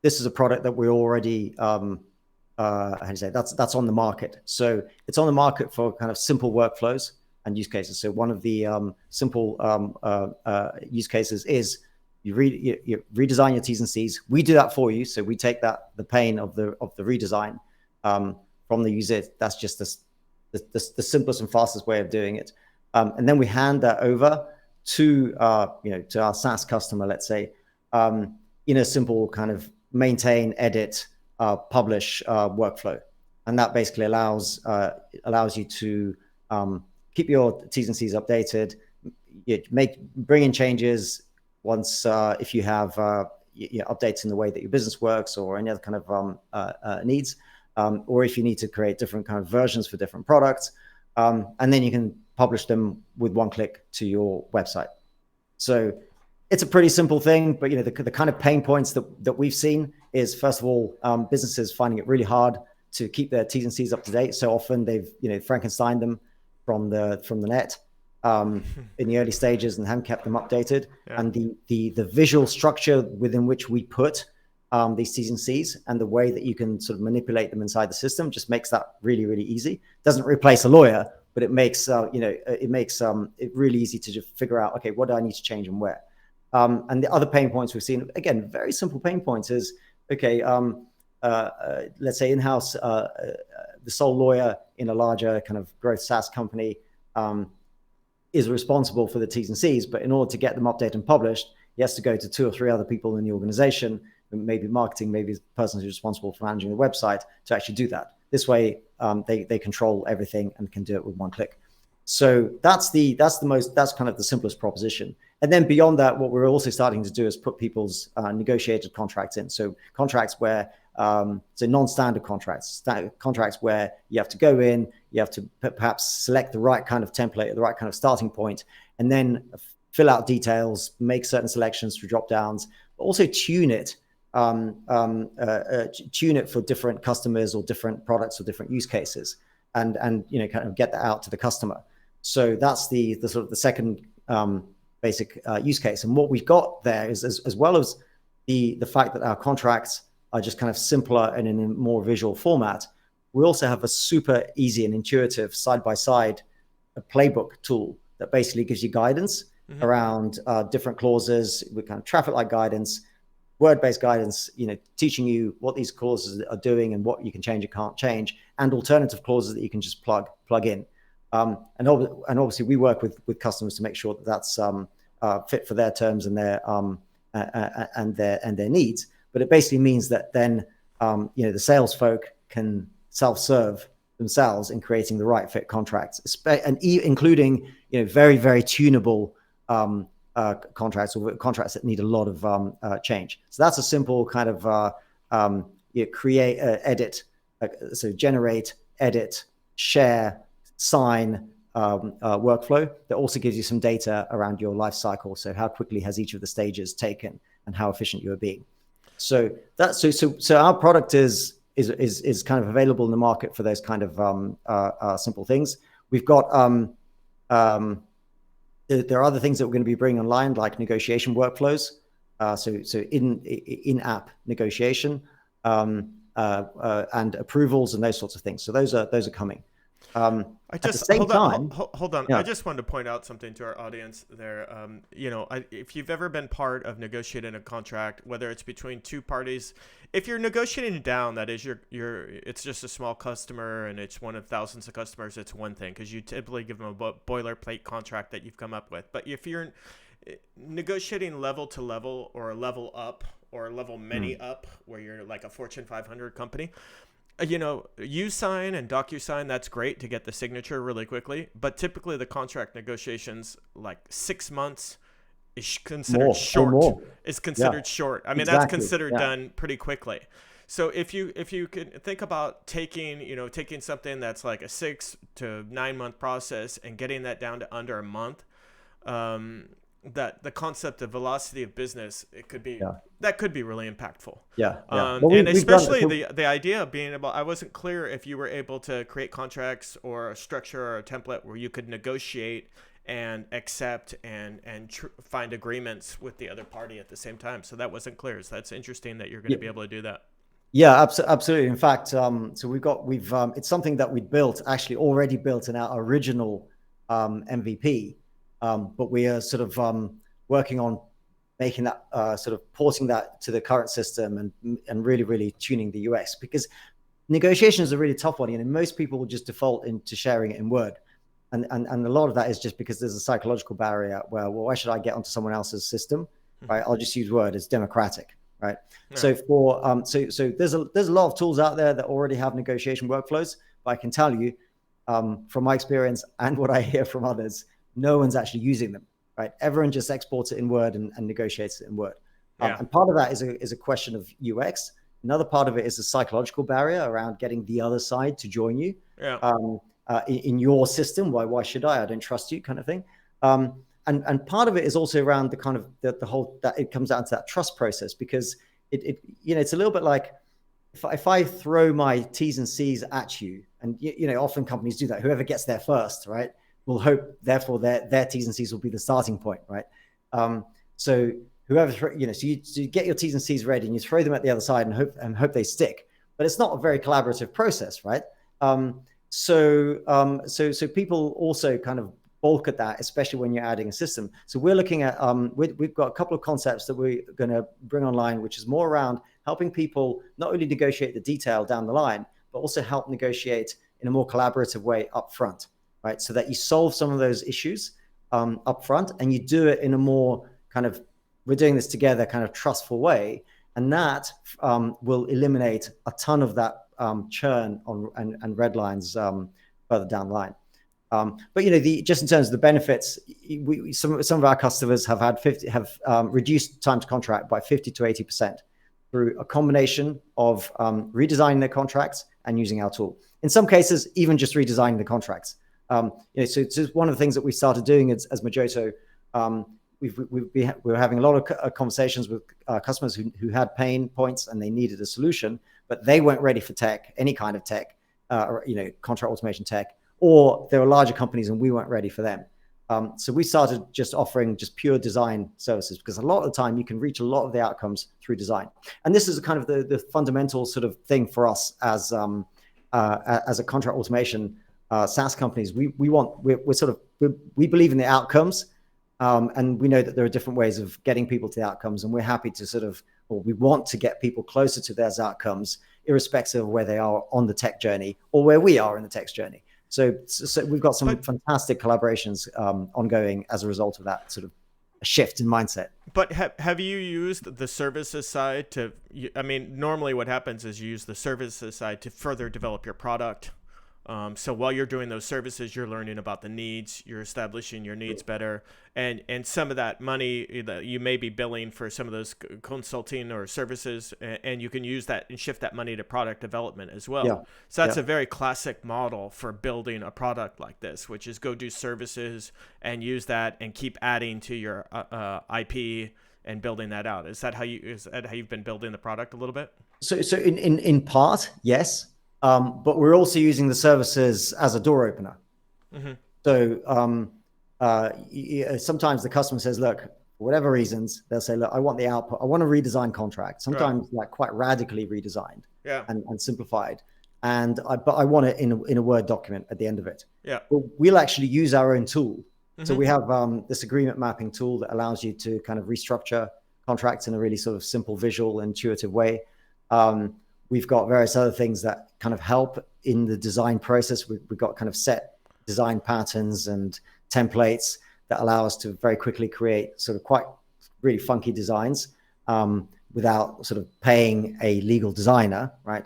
this is a product that we're already how do you say, that's on the market. So it's on the market for kind of simple workflows and use cases. So one of the simple use cases is you redesign your T's and C's. We do that for you. So we take the pain of the redesign from the user. That's just the simplest and fastest way of doing it. And then we hand that over to our SaaS customer, let's say, in a simple kind of maintain, edit, publish workflow, and that basically allows you to keep your T's and C's updated, bring in changes once if you have updates in the way that your business works or any other kind of needs, or if you need to create different kind of versions for different products, and then you can publish them with one click to your website. So it's a pretty simple thing, but the kind of pain points that we've seen is, first of all, businesses finding it really hard to keep their T's and C's up to date. So often they've Frankensteined them from the net in the early stages and haven't kept them updated. Yeah. And the visual structure within which we put these T's and C's and the way that you can sort of manipulate them inside the system just makes that really, really easy. Doesn't replace a lawyer, but it makes it really easy to just figure out, okay, what do I need to change and where? And the other pain points we've seen, again, very simple pain points, is, okay, let's say in-house, the sole lawyer in a larger kind of growth SaaS company is responsible for the T's and C's, but in order to get them updated and published, he has to go to 2 or 3 other people in the organization, maybe marketing, maybe the person who's responsible for managing the website, to actually do that. This way, they control everything and can do it with one click. So that's kind of the simplest proposition. And then beyond that, what we're also starting to do is put people's negotiated contracts in. So contracts where, so non-standard contracts where you have to go in, you have to perhaps select the right kind of template, the right kind of starting point, and then fill out details, make certain selections for drop downs, but also tune it for different customers or different products or different use cases, and kind of get that out to the customer. So that's the sort of the second basic use case. And what we've got there is, as well as the fact that our contracts are just kind of simpler and in a more visual format, we also have a super easy and intuitive side-by-side playbook tool that basically gives you guidance around different clauses with kind of traffic light guidance, word-based guidance, teaching you what these clauses are doing and what you can change and can't change, and alternative clauses that you can just plug in. And obviously we work with customers to make sure that that's fit for their terms and their needs. But it basically means that then the sales folk can self-serve themselves in creating the right fit contracts, and including very, very tunable contracts, or contracts that need a lot of change. So that's a simple kind of create, edit, so generate, edit, share, sign workflow that also gives you some data around your life cycle. So how quickly has each of the stages taken and how efficient you are being. So that's so our product is kind of available in the market for those kind of simple things. We've got there are other things that we're going to be bringing online, like negotiation workflows. So in-app negotiation and approvals and those sorts of things. So those are coming.
At the same time, hold on. Yeah. I just wanted to point out something to our audience there. If you've ever been part of negotiating a contract, whether it's between two parties, if you're negotiating down, that is it's just a small customer and it's one of thousands of customers, it's one thing, because you typically give them a boilerplate contract that you've come up with. But if you're negotiating level to level, or a level up, or a level many up, where you're like a Fortune 500 company, U-Sign and DocuSign, that's great to get the signature really quickly. But typically the contract negotiations, like 6 months, is considered short. Is considered short. I mean, exactly. That's considered done pretty quickly. So if you could think about taking something that's like a 6 to 9 month process and getting that down to under a month, that the concept of velocity of business, that could be really impactful. And especially the idea of being able, I wasn't clear if you were able to create contracts or a structure or a template where you could negotiate and accept and find agreements with the other party at the same time. So that wasn't clear. So that's interesting that you're going to be able to do that.
Yeah, absolutely. In fact, so we've it's something that we'd already built in our original MVP. But we are sort of working on making that sort of porting that to the current system and really, really tuning the UX, because negotiation is a really tough one. Most people will just default into sharing it in Word. And a lot of that is just because there's a psychological barrier where, well, why should I get onto someone else's system? Right? I'll just use Word. It's democratic. Right. Yeah. So so there's a lot of tools out there that already have negotiation workflows, but I can tell you from my experience and what I hear from others, no one's actually using them, right? Everyone just exports it in Word and negotiates it in Word. And part of that is a question of UX. Another part of it is a psychological barrier around getting the other side to join you.
Yeah.
In your system. Why should I? I don't trust you, kind of thing. And part of it is also around the kind of the whole, that it comes down to that trust process, because it's a little bit like if I throw my T's and C's at you, and often companies do that. Whoever gets there first, right, will hope, therefore their T's and C's will be the starting point, right? So whoever, so you get your T's and C's ready and you throw them at the other side and hope they stick. But it's not a very collaborative process, right? So people also kind of balk at that, especially when you're adding a system. So we're looking at, we've got a couple of concepts that we're going to bring online, which is more around helping people not only negotiate the detail down the line, but also help negotiate in a more collaborative way up front, right? So that you solve some of those issues up front, and you do it in a more kind of, we're doing this together kind of trustful way. And that will eliminate a ton of that churn and red lines further down the line. But just in terms of the benefits, some of our customers have reduced time to contract by 50 to 80% through a combination of redesigning their contracts and using our tool. In some cases, even just redesigning the contracts. So it's one of the things that we started doing as Majoto. We were having a lot of conversations with customers who had pain points and they needed a solution, but they weren't ready for tech, any kind of tech, contract automation tech, or they were larger companies and we weren't ready for them. So we started just offering just pure design services, because a lot of the time you can reach a lot of the outcomes through design. And this is kind of the fundamental sort of thing for us as a contract automation SaaS companies. We believe in the outcomes. And we know that there are different ways of getting people to the outcomes, and we're happy to we want to get people closer to those outcomes, irrespective of where they are on the tech journey or where we are in the tech journey. So we've got some fantastic collaborations ongoing as a result of that sort of shift in mindset.
But have you used the services side normally what happens is you use the services side to further develop your product. So while you're doing those services, you're learning about the needs, you're establishing your needs better, and some of that money that you may be billing for some of those consulting or services, and you can use that and shift that money to product development as well. Yeah. So that's a very classic model for building a product like this, which is go do services and use that and keep adding to your IP and building that out. Is that how you've been building the product a little bit?
So in part, yes. But we're also using the services as a door opener. Mm-hmm. So sometimes the customer says, look, for whatever reasons, they'll say, look, I want the output. I want a redesigned contract. Sometimes like quite radically redesigned and simplified. But I want it in a Word document at the end of it. Yeah. But we'll actually use our own tool. Mm-hmm. So we have this agreement mapping tool that allows you to kind of restructure contracts in a really sort of simple, visual, intuitive way. We've got various other things that kind of help in the design process. We've got kind of set design patterns and templates that allow us to very quickly create sort of quite really funky designs without sort of paying a legal designer, right?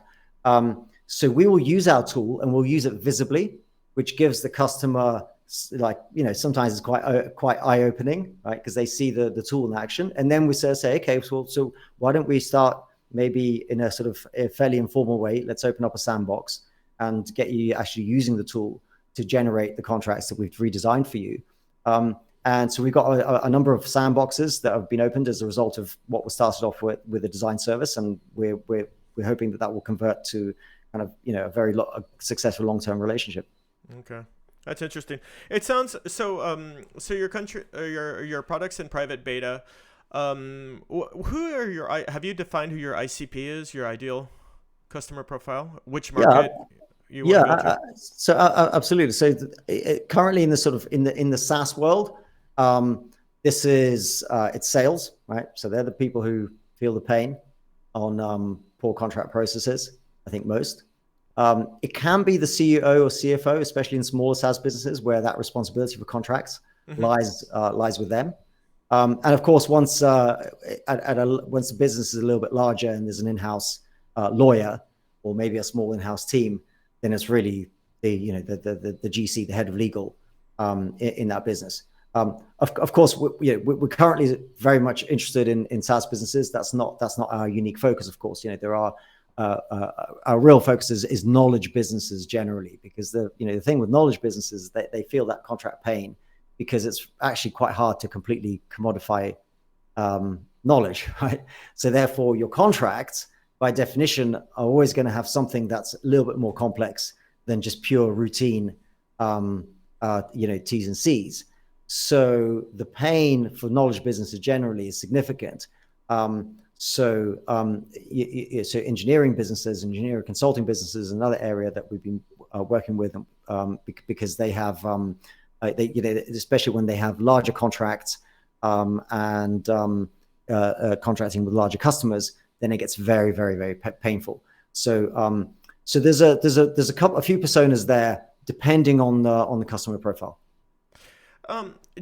So we will use our tool and we'll use it visibly, which gives the customer sometimes it's quite eye-opening, right? Because they see the tool in action. And then we say, okay, so why don't we start maybe in a sort of a fairly informal way, let's open up a sandbox and get you actually using the tool to generate the contracts that we've redesigned for you. And so we've got a number of sandboxes that have been opened as a result of what was started off with a design service. And we're hoping that will convert to kind of, a very successful long-term relationship. Okay.
That's interesting. It sounds so your product's in private beta. Who are have you defined who your ICP is, your ideal customer profile? Which market you want to go to?
Absolutely. So currently in the sort of in the SaaS world, this is it's sales, right? So they're the people who feel the pain on poor contract processes. I think most. It can be the CEO or CFO, especially in smaller SaaS businesses where that responsibility for contracts lies with them. And of course, once the business is a little bit larger and there's an in-house lawyer or maybe a small in-house team, then it's really the GC, the head of legal in that business. Of course, we're currently very much interested in SaaS businesses. That's not our unique focus. Of course, there are our real focus is knowledge businesses generally, because the thing with knowledge businesses is that they feel that contract pain, because it's actually quite hard to completely commodify knowledge, right? So therefore, your contracts, by definition, are always going to have something that's a little bit more complex than just pure routine, T's and C's. So the pain for knowledge businesses generally is significant. So engineering businesses, engineering consulting businesses, is another area that we've been working with, because they have, especially when they have larger contracts and contracting with larger customers, then it gets very, very, very painful. So there's a few personas there, depending on the customer profile.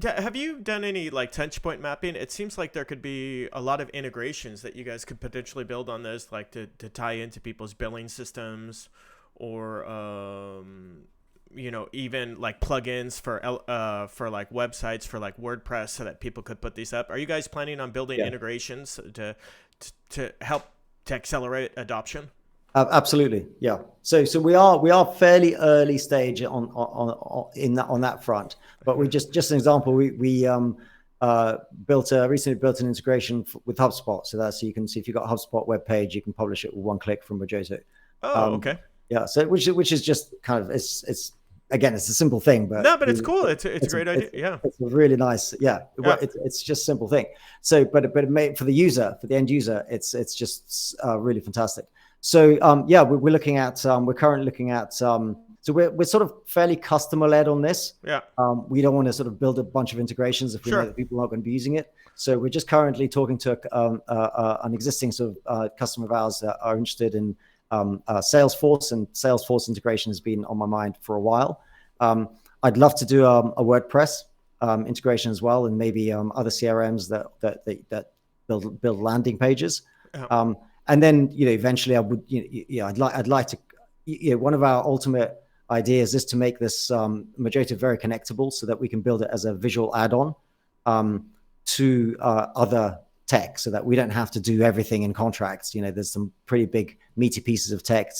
Have you done any like touch point mapping? It seems like there could be a lot of integrations that you guys could potentially build on this, like to tie into people's billing systems, or even like plugins for like websites, for like WordPress, so that people could put these up. Are you guys planning on building integrations to help to accelerate adoption?
Absolutely, yeah. So we are fairly early stage on that front, but we just an example, we recently built an integration with HubSpot, so you can see if you've got a HubSpot web page, you can publish it with one click from Majoto.
Oh, okay.
Yeah, so which is just kind of it's again, it's a simple thing, but
it's cool. It's a great idea.
It's a really nice, it's just a simple thing. So, but it made for the end user, it's just really fantastic. So we're looking at we're currently looking at so we're sort of fairly customer led on this.
Yeah.
We don't want to sort of build a bunch of integrations if we know that people aren't going to be using it. So we're just currently talking to an existing sort of customer of ours that are interested in Salesforce, and Salesforce integration has been on my mind for a while. I'd love to do a WordPress integration as well, and maybe other CRMs that build landing pages. And then, eventually I would, I'd like to, one of our ultimate ideas is to make this Majoto very connectable, so that we can build it as a visual add-on to other tech, so that we don't have to do everything in contracts. There's some pretty big meaty pieces of tech,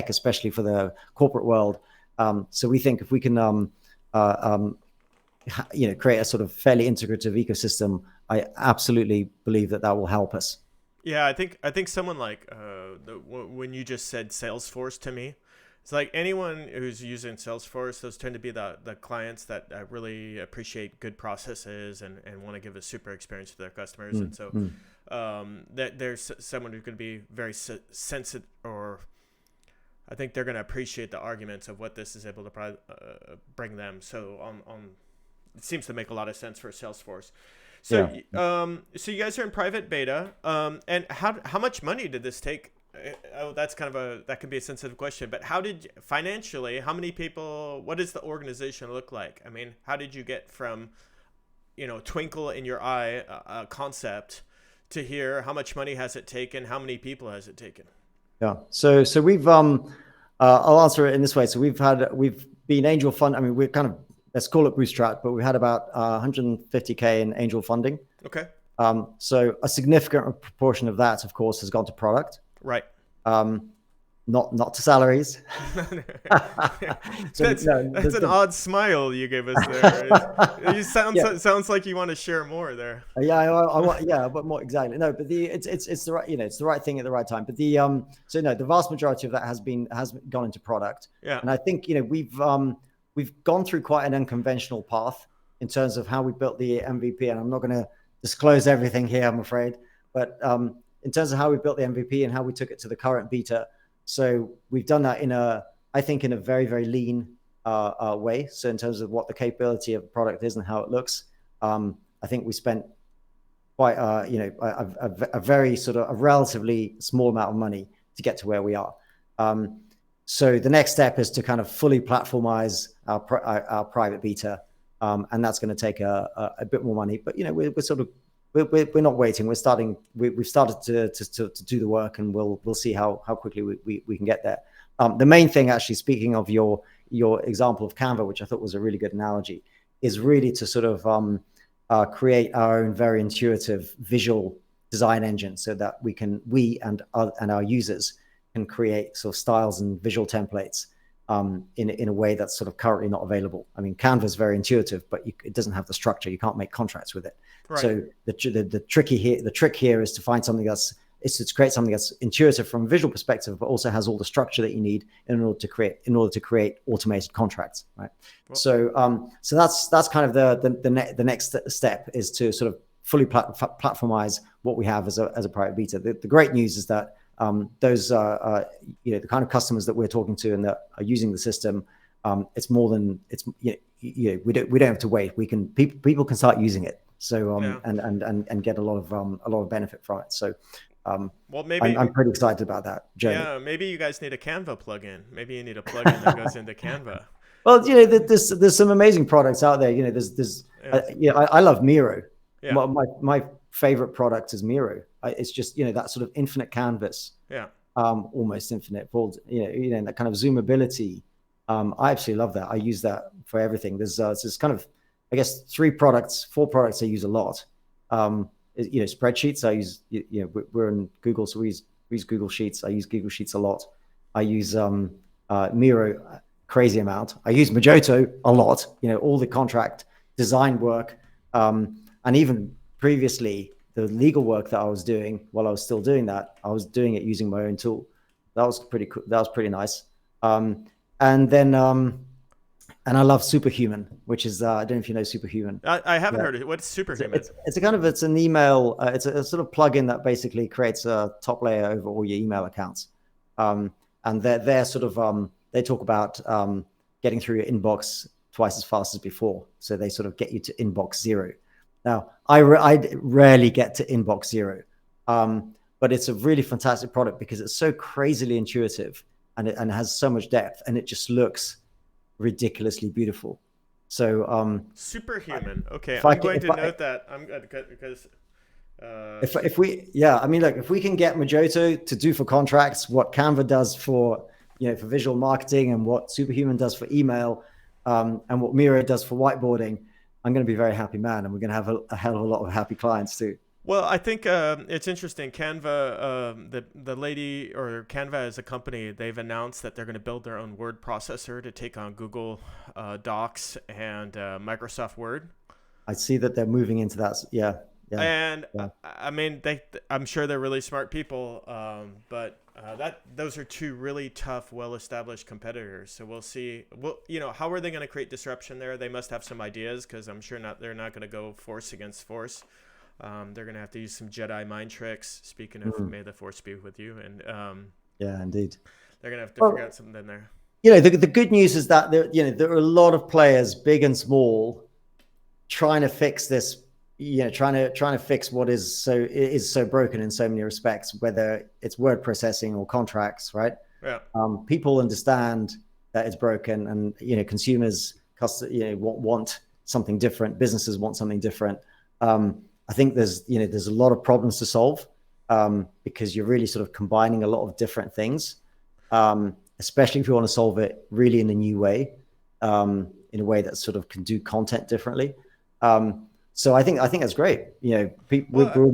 especially for the corporate world. So we think if we can, create a sort of fairly integrative ecosystem, I absolutely believe that will help us.
Yeah, I think someone like when you just said Salesforce to me, it's like anyone who's using Salesforce, those tend to be the clients that really appreciate good processes and want to give a super experience to their customers. And so that there's someone who's going to be very sensitive, or I think they're going to appreciate the arguments of what this is able to bring them. So it seems to make a lot of sense for Salesforce. So, so you guys are in private beta, and how much money did this take? That's that could be a sensitive question, but financially, how many people, what does the organization look like? I mean, how did you get from, twinkle in your eye concept to here? How much money has it taken? How many people has it taken?
Yeah. So we've, I'll answer it in this way. So we've been angel fund. I mean, we're kind of, let's call it bootstrap, but we had about 150K in angel funding.
Okay.
So a significant proportion of that, of course, has gone to product.
Right.
Not to salaries.
That's an odd smile you gave us there. You sounds like you want to share more there.
But more exactly. No, but it's the right, it's the right thing at the right time. But the vast majority of that has gone into product.
Yeah.
And I think we've gone through quite an unconventional path in terms of how we built the MVP, and I'm not going to disclose everything here, I'm afraid. But in terms of how we built the MVP and how we took it to the current beta, so we've done that in a very, very lean way. So in terms of what the capability of the product is and how it looks, I think we spent quite a very sort of a relatively small amount of money to get to where we are. So the next step is to kind of fully platformize our private beta, and that's going to take a bit more money. But we're not waiting. We've started to do the work, and we'll see how quickly we can get there. The main thing, actually, speaking of your example of Canva, which I thought was a really good analogy, is really to sort of create our own very intuitive visual design engine, so that we and our users can create sort of styles and visual templates in a way that's sort of currently not available. I mean, Canva is very intuitive, but it doesn't have the structure. You can't make contracts with it.
Right.
So the trick here is to find something is to create something that's intuitive from a visual perspective, but also has all the structure that you need in order to create automated contracts, right? Well, so that's kind of the next step, is to sort of fully platformize what we have as a private beta. The great news is that those the kind of customers that we're talking to and that are using the system, it's more than we don't have to wait. People can start using it. So and get a lot of benefit from it. So
well, maybe
I'm pretty excited about that journey.
Yeah, maybe you guys need a Canva plugin. Maybe you need a plugin that goes into Canva.
Well, there's some amazing products out there. I love Miro. Yeah. My favorite product is Miro. It's just that sort of infinite canvas.
Yeah.
Almost infinite. That kind of zoomability. I absolutely love that. I use that for everything. There's kind of, I guess, 4 products I use a lot. Spreadsheets. I use, we're in Google, so we use Google Sheets. I use Google Sheets a lot. I use Miro crazy amount. I use Majoto a lot. All the contract design work, and even previously the legal work that I was doing while I was still doing that, I was doing it using my own tool. That was pretty cool. That was pretty nice. And then and I love Superhuman, which is I don't know if you know Superhuman.
I haven't heard of it. What's Superhuman?
It's an email. It's a sort of plugin that basically creates a top layer over all your email accounts. And they're sort of they talk about getting through your inbox twice as fast as before. So they sort of get you to inbox 0. Now I rarely get to inbox 0, but it's a really fantastic product because it's so crazily intuitive and it has so much depth, and it just looks ridiculously beautiful. So
Superhuman. Okay, I'm going to note that. I'm good because
if we can get Majoto to do for contracts what Canva does for for visual marketing, and what Superhuman does for email, and what Miro does for whiteboarding, I'm going to be a very happy man, and we're going to have a hell of a lot of happy clients too.
Well, I think it's interesting. Canva, the lady, or Canva as a company, they've announced that they're going to build their own word processor to take on Google Docs and Microsoft Word.
I see that they're moving into that. Yeah.
And I mean, I'm sure they're really smart people, but those are 2 really tough, well-established competitors. So we'll see. Well, how are they going to create disruption there? They must have some ideas, because I'm sure they're not going to go force against force. They're going to have to use some Jedi mind tricks. Speaking of, may the force be with you. And
yeah, indeed.
They're going to have to figure out something in there.
The good news is that there are a lot of players, big and small, trying to fix this. Trying to fix what is so broken in so many respects, whether it's word processing or contracts, right?
Yeah.
People understand that it's broken, and consumers, want something different. Businesses want something different. I think there's a lot of problems to solve, because you're really sort of combining a lot of different things, especially if you want to solve it really in a new way, in a way that sort of can do content differently. So I think that's great. People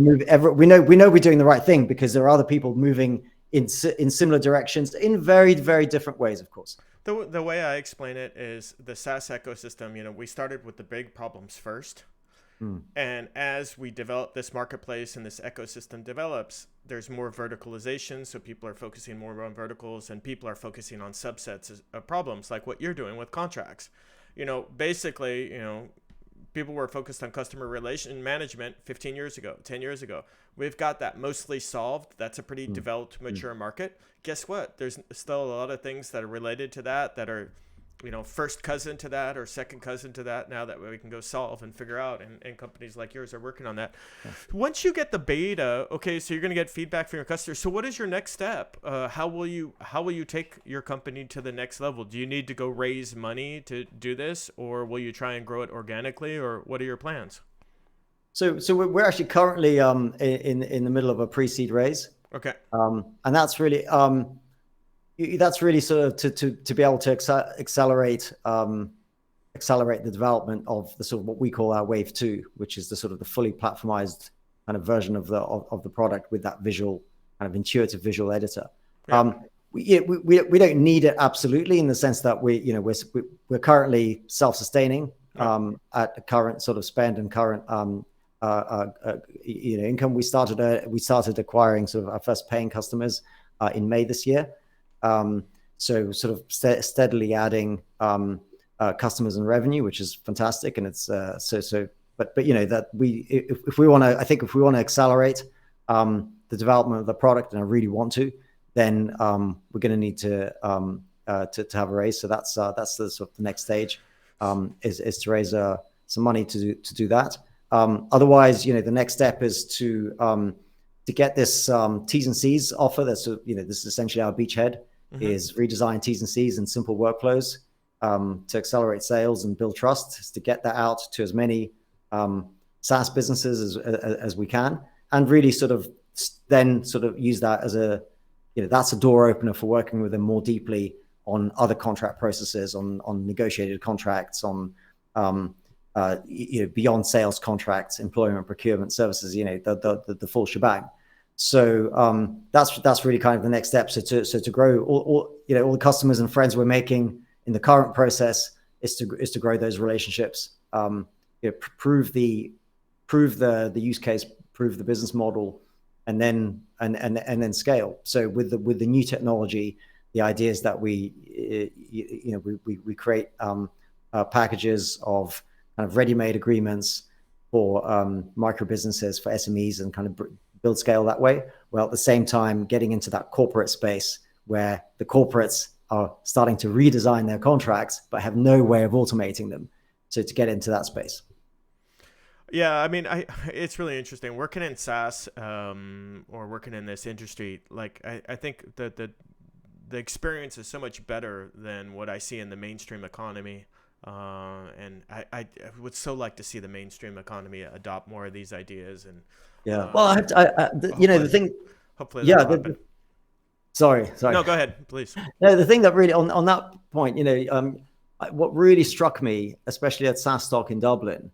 we know we're doing the right thing, because there are other people moving in similar directions in very, very different ways, of course.
The way I explain it is the SaaS ecosystem. We started with the big problems first. And as we develop this marketplace and this ecosystem develops, there's more verticalization. So people are focusing more on verticals, and people are focusing on subsets of problems, like what you're doing with contracts. Basically, people were focused on customer relation management 15 years ago, 10 years ago. We've got that mostly solved. That's a pretty developed, mature market. Guess what? There's still a lot of things that are related to that are first cousin to that or second cousin to that now that we can go solve and figure out. And companies like yours are working on that. Yeah. Once you get the beta, okay, so you're going to get feedback from your customers. So what is your next step? How will you take your company to the next level? Do you need to go raise money to do this, or will you try and grow it organically, or what are your plans?
So we're actually currently in the middle of a pre-seed raise.
Okay.
And that's really sort of to be able to accelerate accelerate the development of the sort of what we call our wave 2, which is the sort of the fully platformized kind of version of the product with that visual kind of intuitive visual editor.
Yeah.
We don't need it absolutely, in the sense that we're currently self-sustaining at the current sort of spend and current income. We started acquiring sort of our first paying customers in May this year. So sort of steadily adding customers and revenue, which is fantastic. And it's but that if we want to accelerate the development of the product, and I really want to, then we're going to need to have a raise. So that's the sort of the next stage, is to raise some money to do that. Otherwise, the next step is to get this T's and C's offer. That's this is essentially our beachhead, is redesign T's and C's and simple workflows to accelerate sales and build trust, is to get that out to as many SaaS businesses as we can, and really sort of use that as that's a door opener for working with them more deeply on other contract processes, on negotiated contracts, on beyond sales contracts, employment, procurement, services, the full shebang. So that's really kind of the next step. So to grow all the customers and friends we're making in the current process is to grow those relationships, prove the use case, prove the business model, and then scale. So with the new technology, the idea is that we create packages of kind of ready-made agreements for micro businesses, for SMEs, and kind of build scale that way, while at the same time getting into that corporate space where the corporates are starting to redesign their contracts but have no way of automating them. So to get into that space.
Yeah, I mean, it's really interesting working in SaaS or working in this industry. Like, I think that the experience is so much better than what I see in the mainstream economy. And I would so like to see the mainstream economy adopt more of these ideas. And
well, the thing.
Hopefully, that'll happen.
Sorry.
No, go ahead, please.
No, the thing that really on that point, what really struck me, especially at SaaS Stock in Dublin,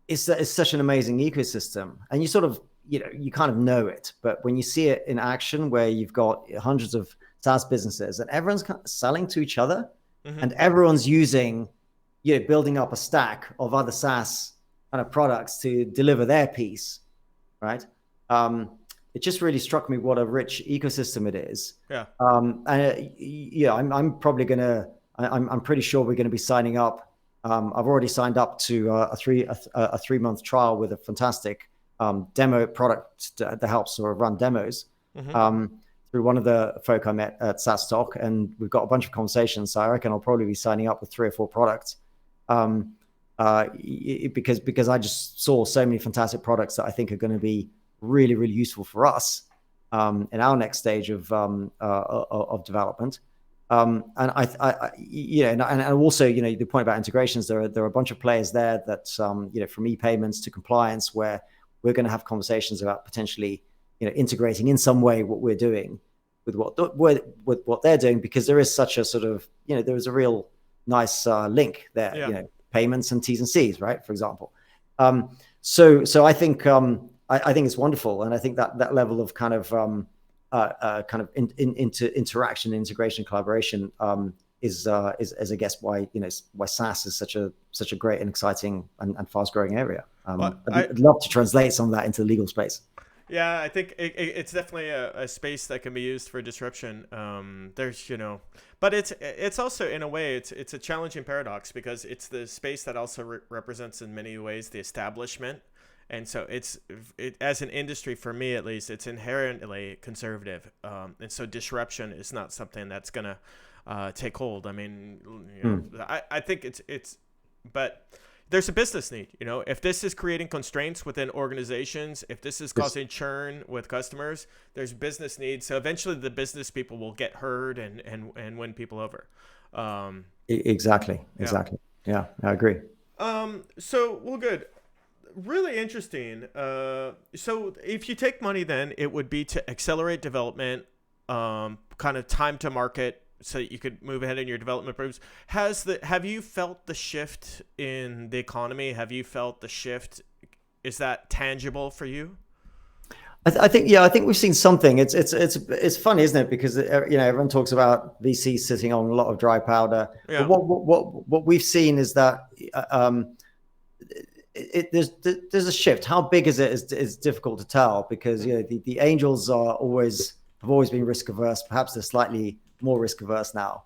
is that it's such an amazing ecosystem, and you sort of you kind of know it, but when you see it in action, where you've got hundreds of SaaS businesses and everyone's kind of selling to each other, and everyone's using, building up a stack of other SaaS kind of products to deliver their piece, right? It just really struck me what a rich ecosystem it is.
Yeah.
I'm pretty sure we're going to be signing up. I've already signed up to a 3-month trial with a fantastic demo product that helps sort of run demos through one of the folk I met at SaaS Talk, and we've got a bunch of conversations. So I reckon I'll probably be signing up with 3 or 4 products because I just saw so many fantastic products that I think are going to be really, really useful for us in our next stage of development. And also, the point about integrations, there are a bunch of players there that, from e-payments to compliance, where we're going to have conversations about potentially, integrating in some way what we're doing with what they're doing, because there is such a sort of, there is a real nice link there, payments and T's and C's, right? For example. So I think it's wonderful, and I think that level of kind of interaction, integration, collaboration is I guess why SaaS is such a great and exciting and fast growing area. I'd love to translate some of that into the legal space.
Yeah, I think it's definitely a space that can be used for disruption. There's but it's also, in a way, it's a challenging paradox, because it's the space that also represents in many ways the establishment. And so it as an industry, for me at least, it's inherently conservative, and so disruption is not something that's gonna take hold. I mean, I think it's, but there's a business need. If this is creating constraints within organizations, if this is causing churn with customers, there's business needs. So eventually, the business people will get heard and win people over.
Exactly. Yeah, I agree.
So, well, good. Really interesting. So if you take money, then it would be to accelerate development, kind of time to market, so that you could move ahead in your development programs. Have you felt the shift in the economy? Have you felt the shift? Is that tangible for you?
I think I think we've seen something. It's funny, isn't it? Because everyone talks about VC sitting on a lot of dry powder, but
Yeah.
what we've seen is that there's a shift. How big is it is difficult to tell, because the angels have always been risk averse. Perhaps they're slightly more risk averse now.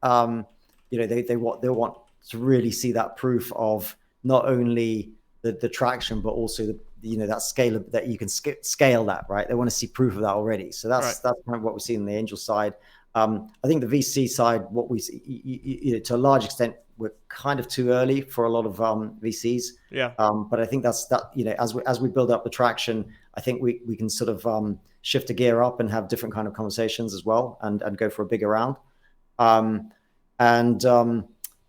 They want to really see that proof of not only the traction, but also that scale that you can scale that, right? They want to see proof of that already. So that's kind of what we see on the angel side. I think the VC side, what we see, to a large extent, we're kind of too early for a lot of VCs.
Yeah.
But I think as we build up the traction, I think we can sort of shift a gear up and have different kind of conversations as well, and go for a bigger round.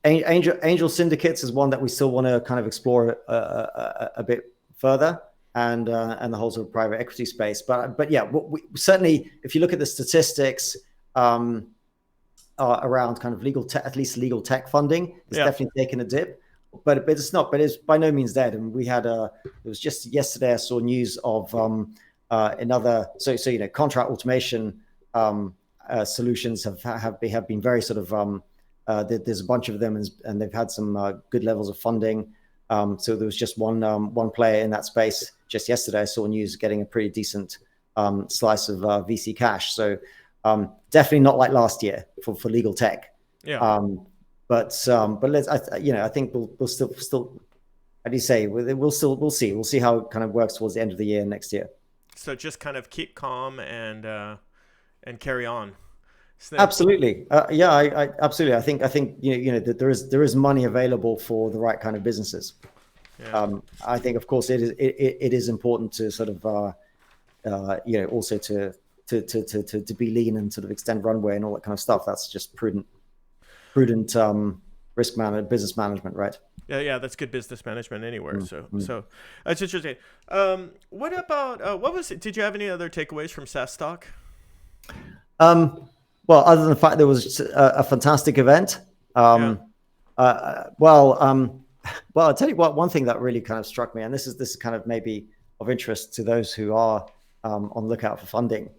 Angel syndicates is one that we still want to kind of explore a bit further, and the whole sort of private equity space. But yeah, certainly, if you look at the statistics around kind of at least legal tech funding, it's definitely taken a dip. But it's by no means dead. And we had it was just yesterday I saw news of another. So contract automation solutions have been very sort of there's a bunch of them, and they've had some good levels of funding. So there was just one player in that space. Just yesterday, I saw news getting a pretty decent slice of VC cash. So definitely not like last year for legal tech.
Yeah.
But I think we'll still, how do you say? We'll see how it kind of works towards the end of the year next year.
So just kind of keep calm and carry on.
Absolutely. I absolutely. I think that there is money available for the right kind of businesses.
Yeah.
I think, of course, it is important to sort of also to be lean and sort of extend runway and all that kind of stuff. That's just prudent business management, right?
Yeah, that's good business management anywhere. So that's interesting. What about what was it? Did you have any other takeaways from SaaS Talk?
Well, other than the fact there was a fantastic event. Well, I'll tell you what. One thing that really kind of struck me, and this is kind of maybe of interest to those who are on the lookout for funding.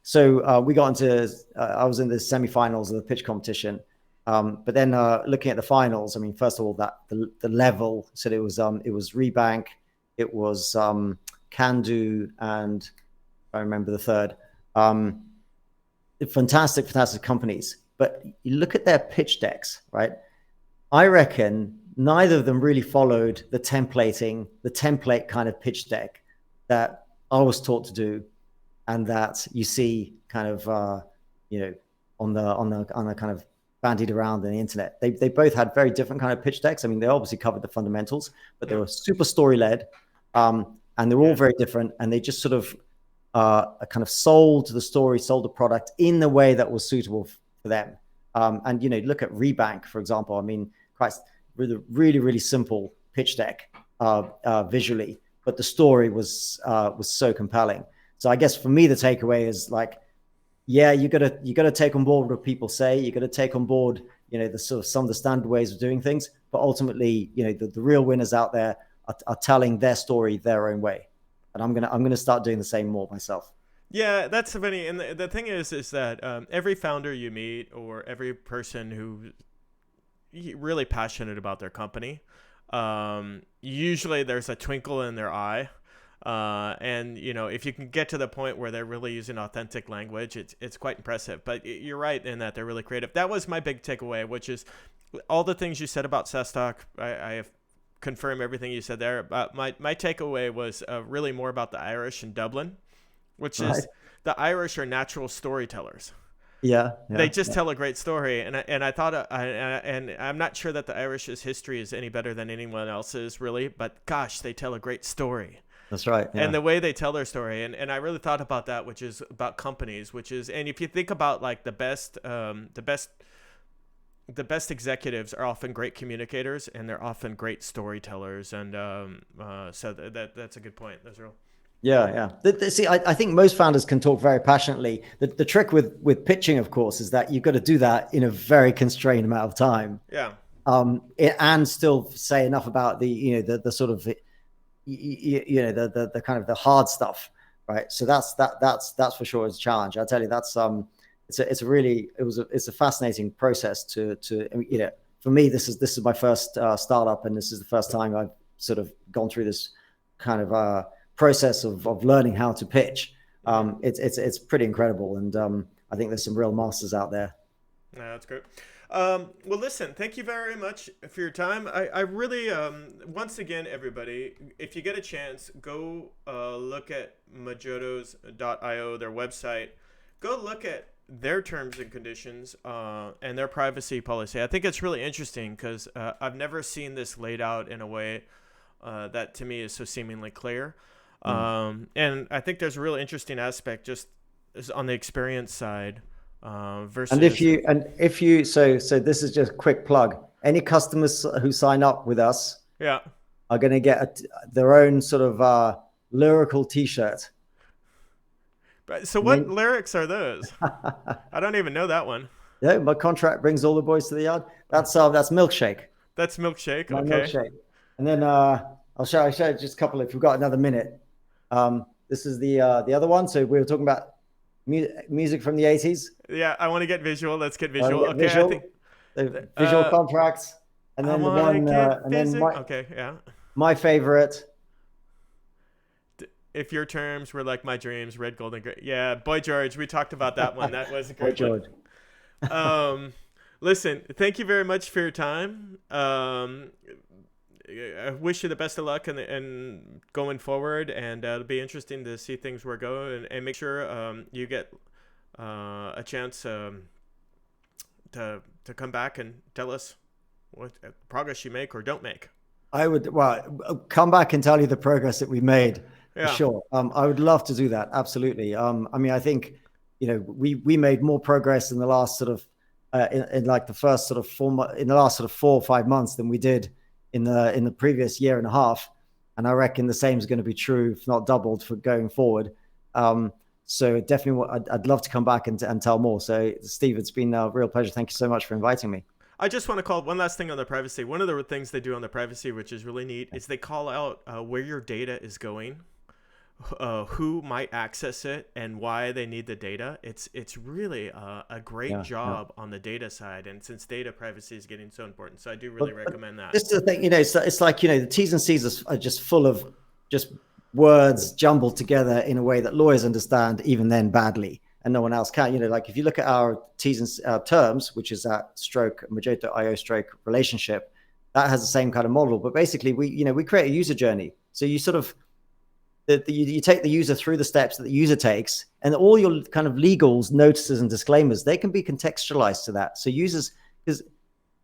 So we got into. I was in the semifinals of the pitch competition, but then looking at the finals. I mean, first of all, the level. So it was Rebank, it was Candu, and I remember the third. Fantastic companies, but you look at their pitch decks, right? I reckon neither of them really followed the template kind of pitch deck that I was taught to do, and that you see kind of on the kind of bandied around on the internet. They both had very different kind of pitch decks. I mean, they obviously covered the fundamentals, but they were super story led, and they're all very different, and they just sort of kind of sold the story, sold the product in the way that was suitable for them. And look at Rebank, for example. I mean, quite really, really simple pitch deck visually, but the story was so compelling. So I guess for me, the takeaway is like, yeah, you gotta take on board what people say. You gotta take on board, the sort of some of the standard ways of doing things. But ultimately, the real winners out there are telling their story their own way. And I'm gonna start doing the same more myself.
Yeah, that's funny. And the thing is that every founder you meet, or every person who's really passionate about their company, usually there's a twinkle in their eye. And if you can get to the point where they're really using authentic language, it's quite impressive. But you're right in that they're really creative. That was my big takeaway, which is all the things you said about SaaS Talk. I have confirm everything you said there. My takeaway was really more about the Irish in Dublin, which is the Irish are natural storytellers.
Yeah.
They just tell a great story, and I thought, and I'm not sure that the Irish's history is any better than anyone else's, really. But gosh, they tell a great story.
That's right. Yeah.
And the way they tell their story, and I really thought about that, which is about companies, and if you think about like the best executives are often great communicators, and they're often great storytellers, and so that's a good point. That's real.
Yeah, yeah. See, I think most founders can talk very passionately. The trick with pitching, of course, is that you've got to do that in a very constrained amount of time,
Yeah.
and still say enough about the the sort of the kind of the hard stuff, right? So that's for sure is a challenge. I tell you, that's it's a really it's a fascinating process to for me this is my first startup, and this is the first time I've sort of gone through this kind of process of learning how to pitch. It's pretty incredible, and I think there's some real masters out there.
No, that's great. Well, listen, thank you very much for your time. I really, once again, everybody, if you get a chance, go look at Majoto's.io, their website. Go look at their terms and conditions and their privacy policy. I think it's really interesting because I've never seen this laid out in a way that to me is so seemingly clear. And I think there's a real interesting aspect just on the experience side. Versus
So this is just a quick plug. Any customers who sign up with us
yeah.
are going to get their own sort of lyrical T-shirt.
But so what lyrics are those? I don't even know that one.
Yeah, my contract brings all the boys to the yard. That's milkshake.
That's milkshake.
My
Okay.
milkshake. And then I'll show just a couple if we've got another minute. This is the other one. So we were talking about music from the 80s.
Yeah, I want to get visual. Let's get visual. Okay,
visual,
I think
the visual contracts, and then
okay, yeah.
My favorite.
If your terms were like my dreams, red, gold, and gray. Yeah, Boy George, we talked about that one. That was a great
Boy
one. Listen, thank you very much for your time. I wish you the best of luck and going forward, and it'll be interesting to see things where go, and make sure you get a chance to come back and tell us what progress you make or don't make.
I would come back and tell you the progress that we made.
Yeah.
For sure. I would love to do that. Absolutely. I mean, I think, we made more progress in the last sort of, in like the first sort of in the last sort of 4 or 5 months than we did in the previous year and a half. And I reckon the same is going to be true, if not doubled, for going forward. So definitely, I'd love to come back and tell more. So Steve, it's been a real pleasure. Thank you so much for inviting me.
I just want to call one last thing on the privacy. One of the things they do on the privacy, which is really neat, is they call out where your data is going. Who might access it and why they need the data. It's really a great job on the data side, and since data privacy is getting so important, so I do really recommend that.
This is the thing, it's like the T's and C's are just full of just words jumbled together in a way that lawyers understand even then badly, and no one else can. Like if you look at our T's and terms, which is that stroke Majoto.io stroke relationship, that has the same kind of model, but basically we create a user journey. So you sort of you take the user through the steps that the user takes, and all your kind of legals, notices, and disclaimers, they can be contextualized to that. So users, because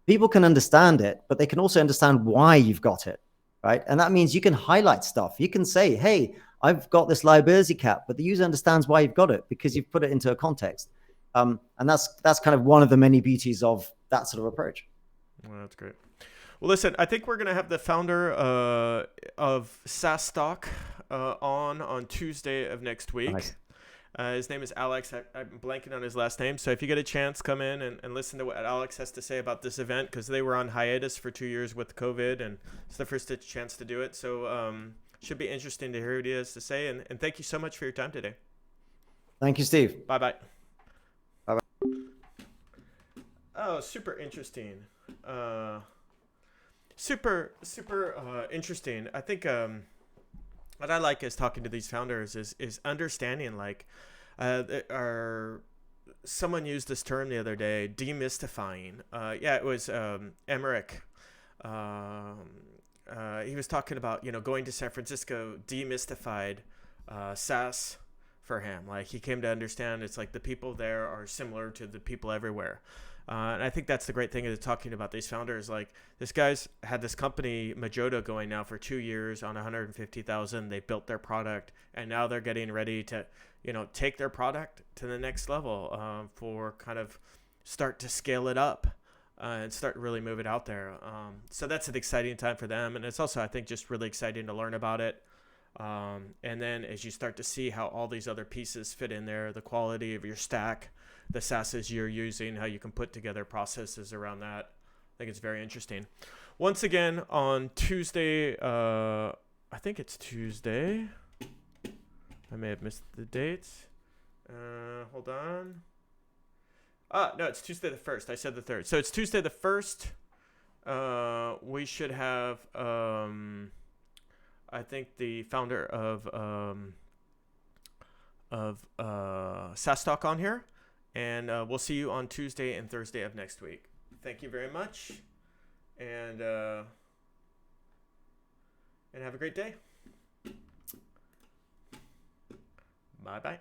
people can understand it, but they can also understand why you've got it, right? And that means you can highlight stuff. You can say, hey, I've got this liability cap, but the user understands why you've got it because you've put it into a context. And that's kind of one of the many beauties of that sort of approach.
Well, that's great. Well, listen, I think we're going to have the founder of SaaS Stock on Tuesday of next week.
Nice.
His name is Alex. I'm blanking on his last name. So if you get a chance, come in and listen to what Alex has to say about this event, because they were on hiatus for 2 years with COVID, and it's the first chance to do it. So should be interesting to hear what he has to say. And thank you so much for your time today.
Thank you, Steve.
Bye-bye.
Bye-bye.
Oh, super interesting. Super interesting. I think what I like is talking to these founders is understanding, like, someone used this term the other day, demystifying. It was Emmerich. He was talking about, going to San Francisco, demystified SaaS for him. Like, he came to understand it's like the people there are similar to the people everywhere. And I think that's the great thing of talking about these founders. Like, this guy's had this company, Majoto, going now for 2 years on 150,000. They built their product, and now they're getting ready to, take their product to the next level for kind of start to scale it up and start to really move it out there. So that's an exciting time for them. And it's also, I think, just really exciting to learn about it. And then as you start to see how all these other pieces fit in there, the quality of your stack, the SASs you're using, how you can put together processes around that, I think it's very interesting. Once again, on Tuesday, I think it's Tuesday. I may have missed the date. Hold on. No, it's Tuesday the 1st. I said the 3rd. So it's Tuesday the 1st. We should have, I think, the founder of SAS Talk on here. And we'll see you on Tuesday and Thursday of next week. Thank you very much. And have a great day. Bye-bye.